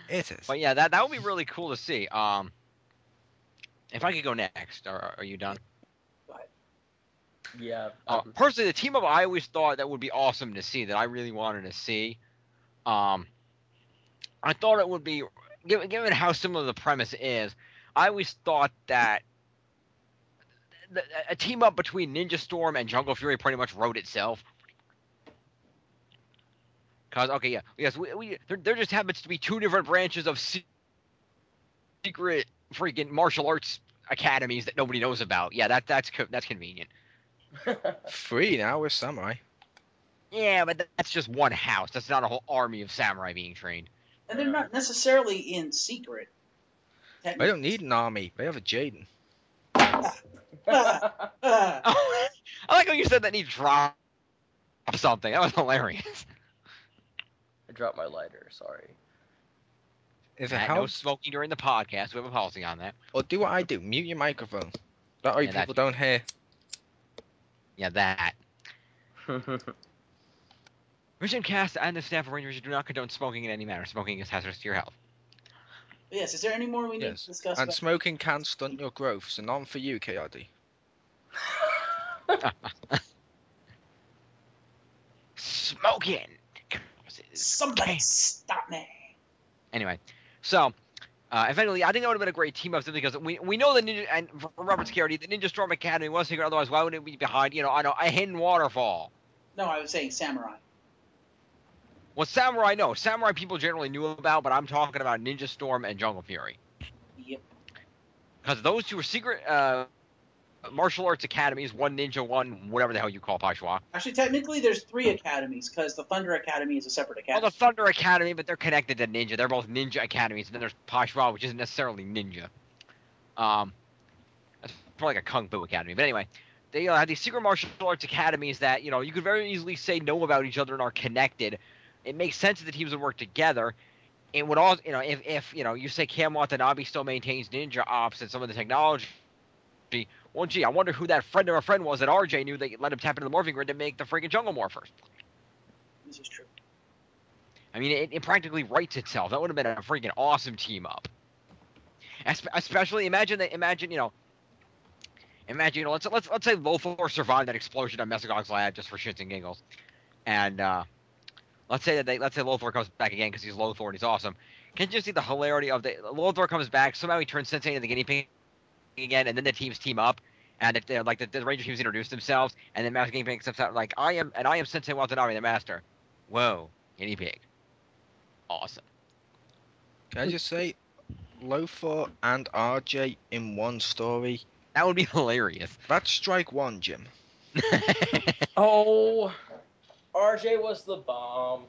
is. But yeah, that would be really cool to see. If I could go next, are you done? Yeah. Personally, the team up I always thought that would be awesome to see, that I really wanted to see. I thought it would be, given how similar the premise is, I always thought that a team up between Ninja Storm and Jungle Fury pretty much wrote itself. Cause there just happens to be two different branches of secret freaking martial arts academies that nobody knows about. Yeah, that's convenient. 3 now with Samurai. Yeah, but that's just one house. That's not a whole army of samurai being trained. And they're not necessarily in secret. They don't need an army. They have a Jaden. I like how you said that he dropped something. That was hilarious. I dropped my lighter. Sorry. If it No helps, smoking during the podcast. We have a policy on that. or do what I do. Mute your microphone. That way people don't hear. Yeah, that. Mission Cast and the staff of Rangers do not condone smoking in any manner. Smoking is hazardous to your health. Yes, is there any more we need to discuss? And smoking can stunt your growth, so none for you, KRD. Smoking! Somebody stop me. Anyway, so, eventually, I think that would have been a great team up simply because we know the Ninja, and for Robert's KRD, the Ninja Storm Academy was secret, otherwise why would it be behind, a hidden waterfall? No, I was saying Samurai. Well, Samurai, no. Samurai people generally knew about, but I'm talking about Ninja Storm and Jungle Fury. Yep. Because those two are secret martial arts academies, one ninja, one whatever the hell you call Pashwa. Actually, technically, there's 3 academies, because the Thunder Academy is a separate academy. Well, the Thunder Academy, but they're connected to Ninja. They're both ninja academies, and then there's Pashwa, which isn't necessarily ninja. That's probably like a Kung Fu academy. But anyway, they have these secret martial arts academies that, you could very easily say know about each other and are connected. It makes sense that the teams would work together. It would also, if you say Cam Watanabe still maintains ninja ops and some of the technology, well, gee, I wonder who that friend of a friend was that RJ knew that let him tap into the morphing grid to make the freaking jungle morphers. This is true. I mean, it practically writes itself. That would have been a freaking awesome team up. Especially imagine, let's say Lothar survived that explosion at Mesogog's lab just for shits and giggles, and let's say Lothar comes back again because he's Lothar and he's awesome. Can't you see the hilarity of Lothar comes back, somehow he turns Sensei into the guinea pig again, and then the teams team up, and if they're like the Ranger teams introduce themselves, and then Master Guinea Pig steps out like I am Sensei Watanabe, the Master. Whoa, guinea pig, awesome. Can I just say, Lothar and RJ in one story? That would be hilarious. That's strike 1, Jim. Oh, RJ was the bomb.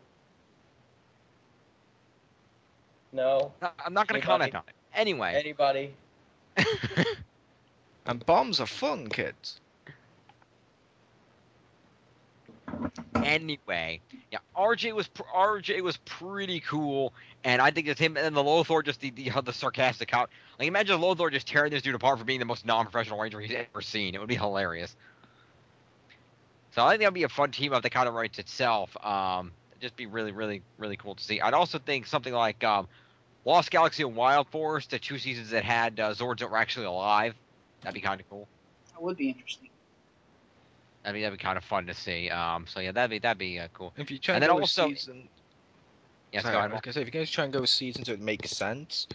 No. I'm not going to Anybody? comment on it. Anyway. Anybody? And bombs are fun, kids. Anyway, yeah, RJ was pretty cool, and I think it's him and the Lothor just the sarcastic out. Like imagine Lothor just tearing this dude apart for being the most non-professional Ranger he's ever seen. It would be hilarious. So I think that'd be a fun team up that kind of writes itself. Just be really, really, really cool to see. I'd also think something like Lost Galaxy and Wild Force, the 2 seasons that had Zords that were actually alive. That'd be kind of cool. That would be interesting. That'd be kind of fun to see. So yeah, that'd be cool. If you try And and then go also, with season, yes, sorry, go I ahead. was gonna say if you're going to try and go with season so it makes sense.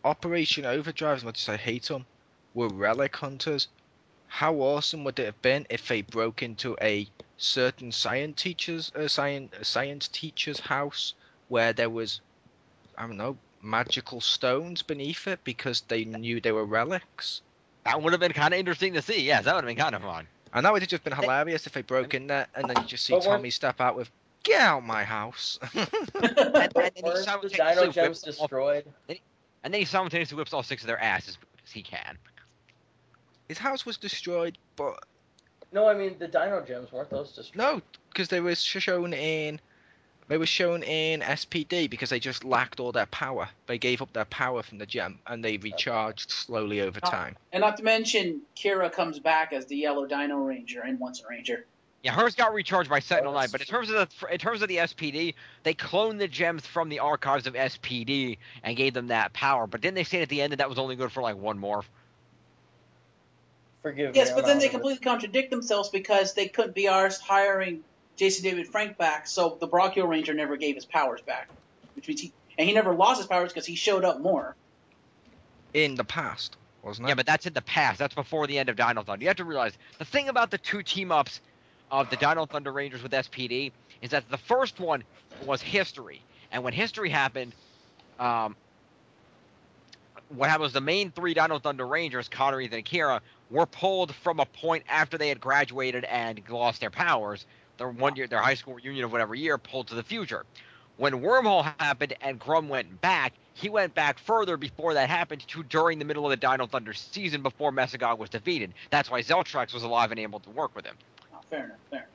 Operation Overdrive, as much as I hate them, were relic hunters. How awesome would it have been if they broke into a certain science teacher's house where there was, I don't know, magical stones beneath it because they knew they were relics? That would have been kind of interesting to see. Yes, that would have been kind of fun. And that would have just been hilarious if they broke in there and then you just see But weren't- Tommy step out with, "Get out my house." And then he Weren't the simultaneously Dino Gems whips all, destroyed? and then he simultaneously whips all 6 of their asses because he can. His house was destroyed, but No, I mean the Dino Gems weren't those destroyed? no, because they were shown in SPD because they just lacked all their power. They gave up their power from the gem and they recharged slowly over time. And not to mention, Kira comes back as the Yellow Dino Ranger and Once a Ranger. Yeah, hers got recharged by Sentinel that's 9, but in true. terms of the SPD, they cloned the gems from the archives of SPD and gave them that power. But didn't they say at the end that was only good for like one morph? Forgive me. Yes, but I'm then out they of it. completely contradict themselves because they couldn't be ours hiring Jason David Frank back, so the Brachio Ranger never gave his powers back. Which means he never lost his powers because he showed up more. In the past, wasn't it? Yeah, but that's in the past. That's before the end of Dino Thunder. You have to realize the thing about the 2 team-ups of the Dino Thunder Rangers with SPD is that the first one was history. And when history happened, what happened was the main 3 Dino Thunder Rangers, Connor, Ethan, and Kira, were pulled from a point after they had graduated and lost their powers. Their their high school reunion of whatever year, pulled to the future. When Wormhole happened and Grum went back, he went back further before that happened to during the middle of the Dino Thunder season before Mesogog was defeated. That's why Zeltrax was alive and able to work with him. Oh, fair enough, fair enough.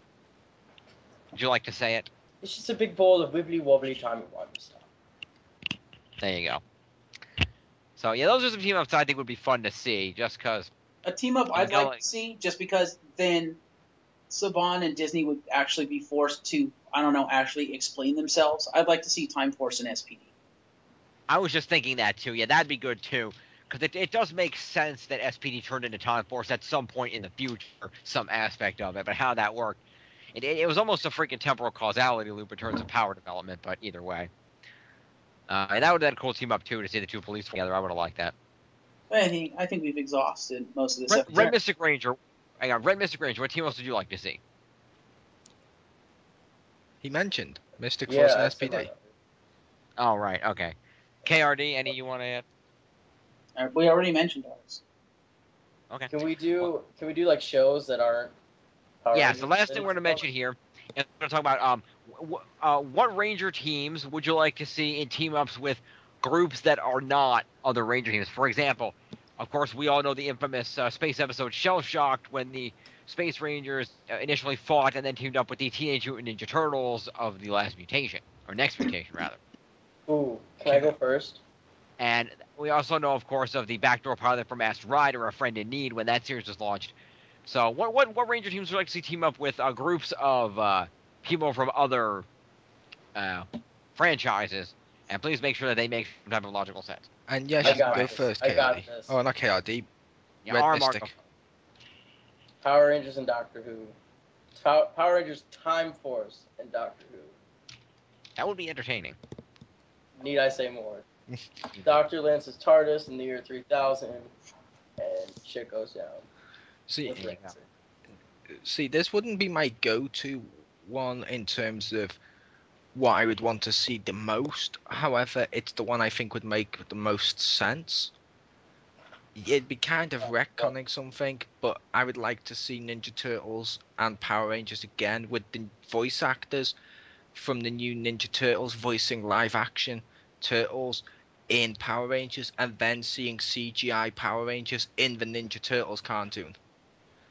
Would you like to say it? It's just a big bowl of wibbly wobbly timey wimey stuff. There you go. So yeah, those are some team ups I think would be fun to see, just because. A team up I'd like to see, just because then Saban and Disney would actually be forced to, I don't know, actually explain themselves. I'd like to see Time Force and SPD. I was just thinking that too. Yeah, that'd be good too. Because it does make sense that SPD turned into Time Force at some point in the future, some aspect of it, but how that worked. It was almost a freaking temporal causality loop in terms of power development, but either way. And that would have been a cool team up too to see the 2 police together. I would have liked that. I think we've exhausted most of this episode. Red Mystic Ranger. Hang on, Red Mystic Ranger. What team else would you like to see? He mentioned Mystic Force and I said SPD. Oh, right. Okay. KRD, any you want to add? We already mentioned ours. Okay. Can we do like shows that aren't Power Yeah, Rangers so last thing related? we're going to mention here is we're going to talk about what Ranger teams would you like to see in team-ups with groups that are not other Ranger teams? For example, of course, we all know the infamous space episode Shell Shocked when the Space Rangers initially fought and then teamed up with the Teenage Mutant Ninja Turtles of the last mutation, or next mutation, rather. Ooh, can I go first? And we also know, of course, of the backdoor pilot for Masked Rider, A Friend in Need, when that series was launched. So what Ranger teams would you like to see team up with groups of people from other franchises? And please make sure that they make some type of logical sense. And yes, I you can got go this. first, I KRD. got this. Oh, not KRD. Yeah, Red R. Mystic. Marco. Power Rangers and Doctor Who. Power Rangers Time Force and Doctor Who. That would be entertaining. Need I say more? Dr. Lance's TARDIS in the year 3000, and shit goes down. See, With There you Lance. this wouldn't be my go-to one in terms of what I would want to see the most. However, it's the one I think would make the most sense. It'd be kind of retconning something, but I would like to see Ninja Turtles and Power Rangers again with the voice actors from the new Ninja Turtles voicing live action. Turtles in Power Rangers and then seeing CGI Power Rangers in the Ninja Turtles cartoon.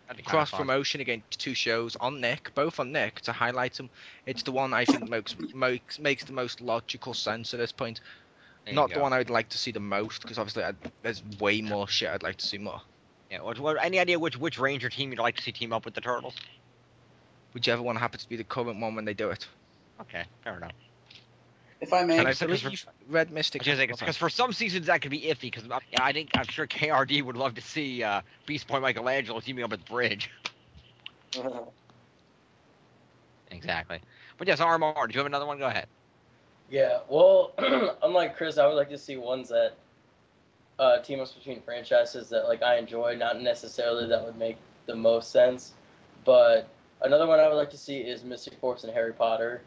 That'd be kind of Cross fun. promotion against 2 shows on Nick, both on Nick, to highlight them. It's the one I think makes the most logical sense at this point. There you Not the go. one I would like to see the most, because obviously there's way more shit I'd like to see more. Yeah. Any idea which Ranger team you'd like to see team up with the Turtles? Whichever one happens to be the current one when they do it. Okay, fair enough. If I may, And I Because believe Red Mystic. Because for some seasons that could be iffy. Because I'm sure KRD would love to see Beast Boy Michelangelo teaming up with Bridge. Exactly. But yes, RMR. Did you have another one? Go ahead. Yeah, well, unlike Chris, I would like to see ones that team ups between franchises that like I enjoy, not necessarily that would make the most sense. But another one I would like to see is Mystic Force and Harry Potter,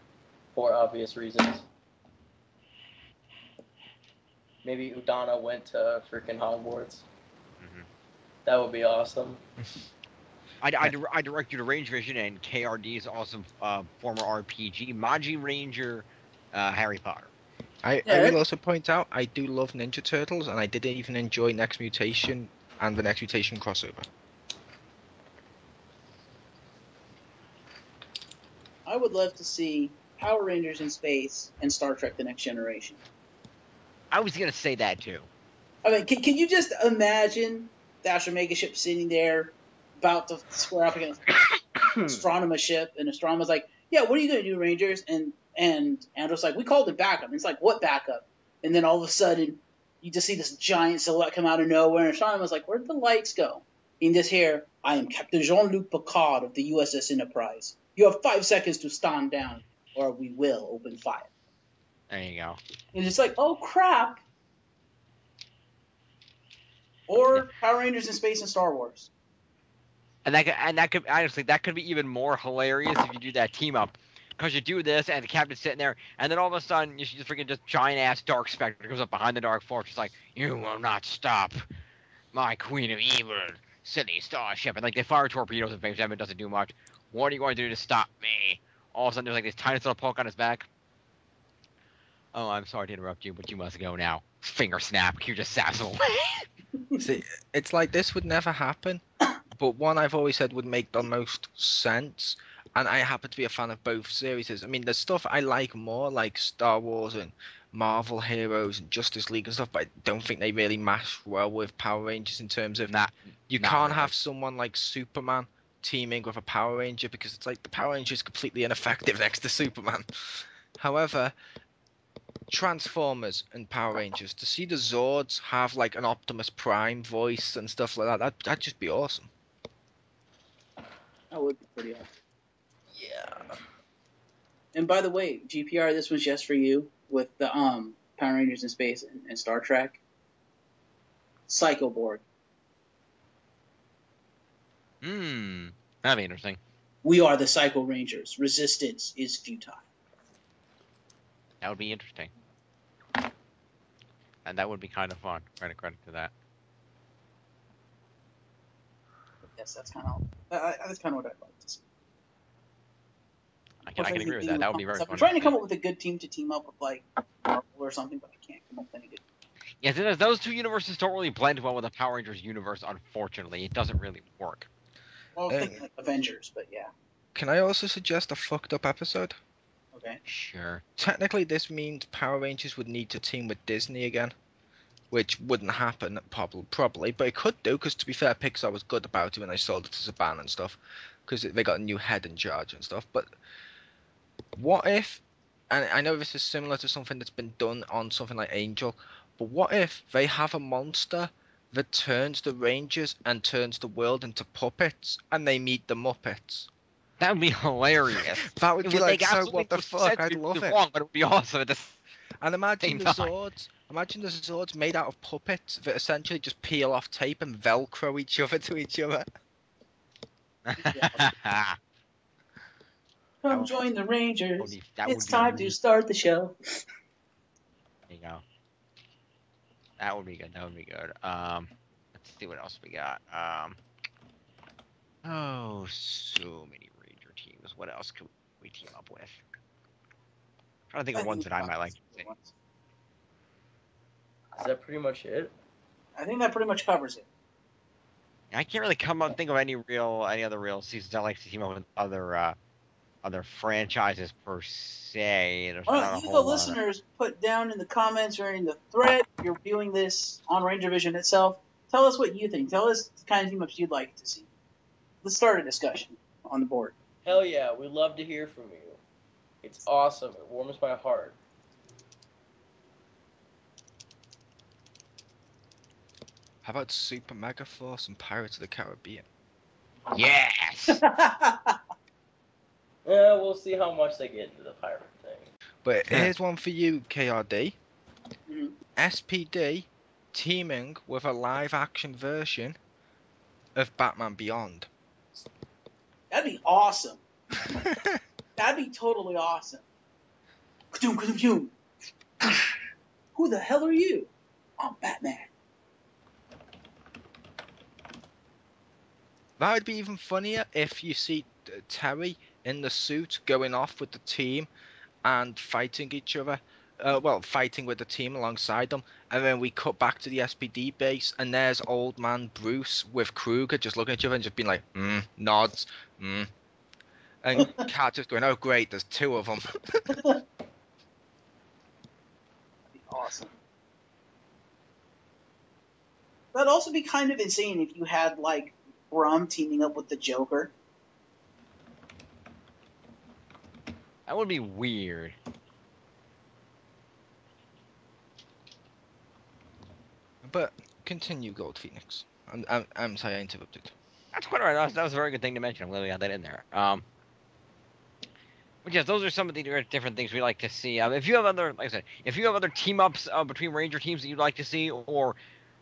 for obvious reasons. Maybe Udana went to freaking Hogwarts. Mm-hmm. That would be awesome. I direct you to Range Vision and KRD's awesome former RPG Maji Ranger, Harry Potter. I will also point out I do love Ninja Turtles, and I did even enjoy Next Mutation and the Next Mutation crossover. I would love to see Power Rangers in space and Star Trek: The Next Generation. I was gonna say that too. I mean, can you just imagine the Astro Mega ship sitting there about to square up against Astronoma's ship, and Astronoma's like, "Yeah, what are you gonna do, Rangers?" And Andros like, "We called it backup." And it's like, "What backup?" And then all of a sudden, you just see this giant silhouette come out of nowhere, and Astronoma's like, "Where'd the lights go?" In this here, I am Captain Jean-Luc Picard of the USS Enterprise. You have 5 seconds to stand down, or we will open fire. There you go. And it's like, oh crap. Or Yeah. Power Rangers in space and Star Wars. And that could honestly be even more hilarious if you do that team up. Because you do this, and the captain's sitting there, and then all of a sudden, you see just freaking just giant ass Dark Spectre goes up behind the Dark Fortress, like, "You will not stop my Queen of Evil, silly starship." And like they fire torpedoes at him, it doesn't do much. What are you going to do to stop me? All of a sudden, there's like this tiny little poke on his back. "Oh, I'm sorry to interrupt you, but you must go now." Finger snap, you just saps him away. See, it's like this would never happen, but one I've always said would make the most sense, and I happen to be a fan of both series. I mean, there's stuff I like more, like Star Wars and Marvel Heroes and Justice League and stuff, but I don't think they really mash well with Power Rangers in terms of you not can't really. have someone like Superman teaming with a Power Ranger because it's like the Power Ranger is completely ineffective next to Superman. However, Transformers and Power Rangers, to see the Zords have like an Optimus Prime voice and stuff like that'd just be awesome. That would be pretty awesome. Yeah. And by the way, GPR, this was just for you with the Power Rangers in space and Star Trek. Psychoborg. That'd be interesting. We are the Psycho Rangers. Resistance is futile. That would be interesting. And that would be kind of fun. Credit to that. Yes, that's kind of what I'd like to see. I can agree with that. That would be very fun. I'm trying to come up with a good team to team up with, like Marvel or something, but I can't come up with any good. Yeah, those two universes don't really blend well with the Power Rangers universe. Unfortunately, it doesn't really work. Well, I was thinking like Avengers, but yeah. Can I also suggest a fucked up episode? Okay. Sure. Technically, this means Power Rangers would need to team with Disney again, which wouldn't happen probably, but it could do, because to be fair, Pixar was good about it when they sold it to Saban and stuff, because they got a new head in charge and stuff. But what if, and I know this is similar to something that's been done on something like Angel, but what if they have a monster that turns the Rangers and turns the world into puppets, and they meet the Muppets? That would be hilarious. That would be like, so absolutely what the no fuck? sense. I'd It'd be love it. wrong, but it would be awesome at the And imagine same the time. Zords. Imagine the Zords made out of puppets that essentially just peel off tape and Velcro each other to each other. Come join the Rangers. That It's would be time to start the show. There you go. That would be good. That would be good. Let's see what else we got. Oh, so many Ranger teams. What else could we team up with? I'm trying to think of ones that I might like to see. Is that pretty much it? I think that pretty much covers it. I can't really think of any other real seasons I like to team up with other franchises per se. There's Why not don't a you, whole the lot of. listeners, put down in the comments or in the thread if you're viewing this on Ranger Vision itself, tell us what you think. Tell us the kind of team-ups you'd like to see. Let's start a discussion on the board. Hell yeah, we'd love to hear from you. It's awesome. It warms my heart. How about Super Mega Force and Pirates of the Caribbean? Yes. Yeah, we'll see how much they get into the pirate thing. But here's one for you, KRD. Mhm. SPD teaming with a live-action version of Batman Beyond. That'd be awesome. That'd be totally awesome. Who the hell are you? I'm Batman. That would be even funnier if you see Terry in the suit going off with the team and fighting each other. Fighting with the team alongside them, and then we cut back to the SPD base, and there's old man Bruce with Kruger just looking at each other and just being like, nods, and Cat just going, oh great, there's two of them. That'd be awesome. That'd also be kind of insane if you had, like, Brum teaming up with the Joker. That would be weird. But continue, Gold Phoenix. I'm sorry I interrupted. That's quite alright. That was a very good thing to mention. I'm glad we got that in there. But yes, those are some of the different things we like to see. If you have other, like I said, if you have other team ups between Ranger teams that you'd like to see, or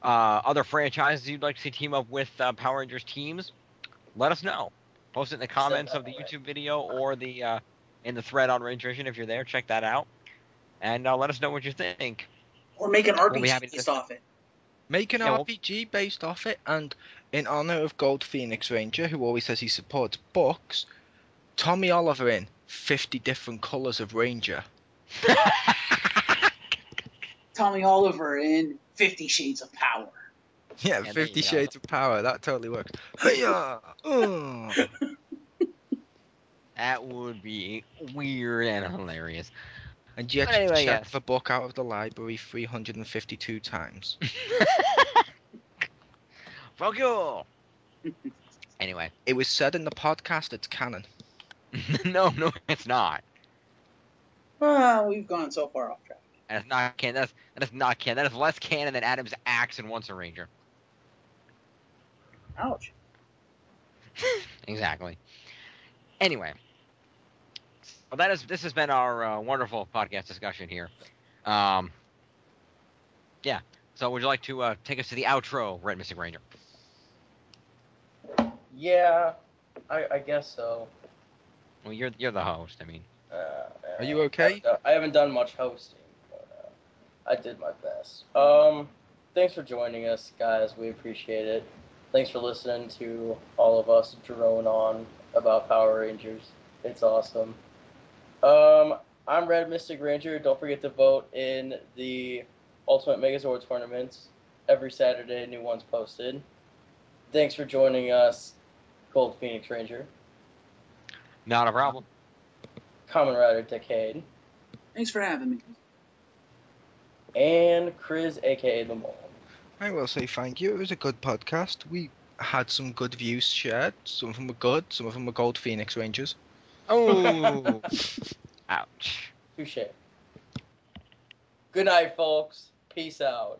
other franchises you'd like to see team up with Power Rangers teams, let us know. Post it in the comments of the YouTube video or the in the thread on Ranger Vision if you're there. Check that out, and let us know what you think. Or make an We'll be happy RPG to based off it. Make an Yeah, well- RPG based off it, and in honor of Gold Phoenix Ranger, who always says he supports books, Tommy Oliver in 50 different colours of Ranger. Tommy Oliver in 50 Shades of Power. Yeah, there 50 you go. Shades of Power. That totally works. Hiya! That would be weird and hilarious. And yet But anyway, check yes. the book out of the library 352 times. Fuck you. Anyway, It was said in the podcast it's canon. no, it's not. We've gone so far off track. That is not canon. That is not canon. That is less canon than Adam's axe in Once a Ranger. Ouch. Exactly. Anyway, well, this has been our wonderful podcast discussion here. Yeah. So, would you like to take us to the outro, Red Mystic Ranger? Yeah, I guess so. Well, you're the host. I mean, Are you okay? I haven't done much hosting, but I did my best. Thanks for joining us, guys. We appreciate it. Thanks for listening to all of us drone on about Power Rangers. It's awesome. I'm Red Mystic Ranger. Don't forget to vote in the Ultimate Megazord tournaments. Every Saturday, new ones posted. Thanks for joining us, Gold Phoenix Ranger. not a problem. Kamen Rider Decade. Thanks for having me. And Chriz, aka The Mole. I will say thank you. It was a good podcast. We had some good views shared. Some of them were good. Some of them were Gold Phoenix Rangers. Oh, ouch. Touche. Good night, folks. Peace out.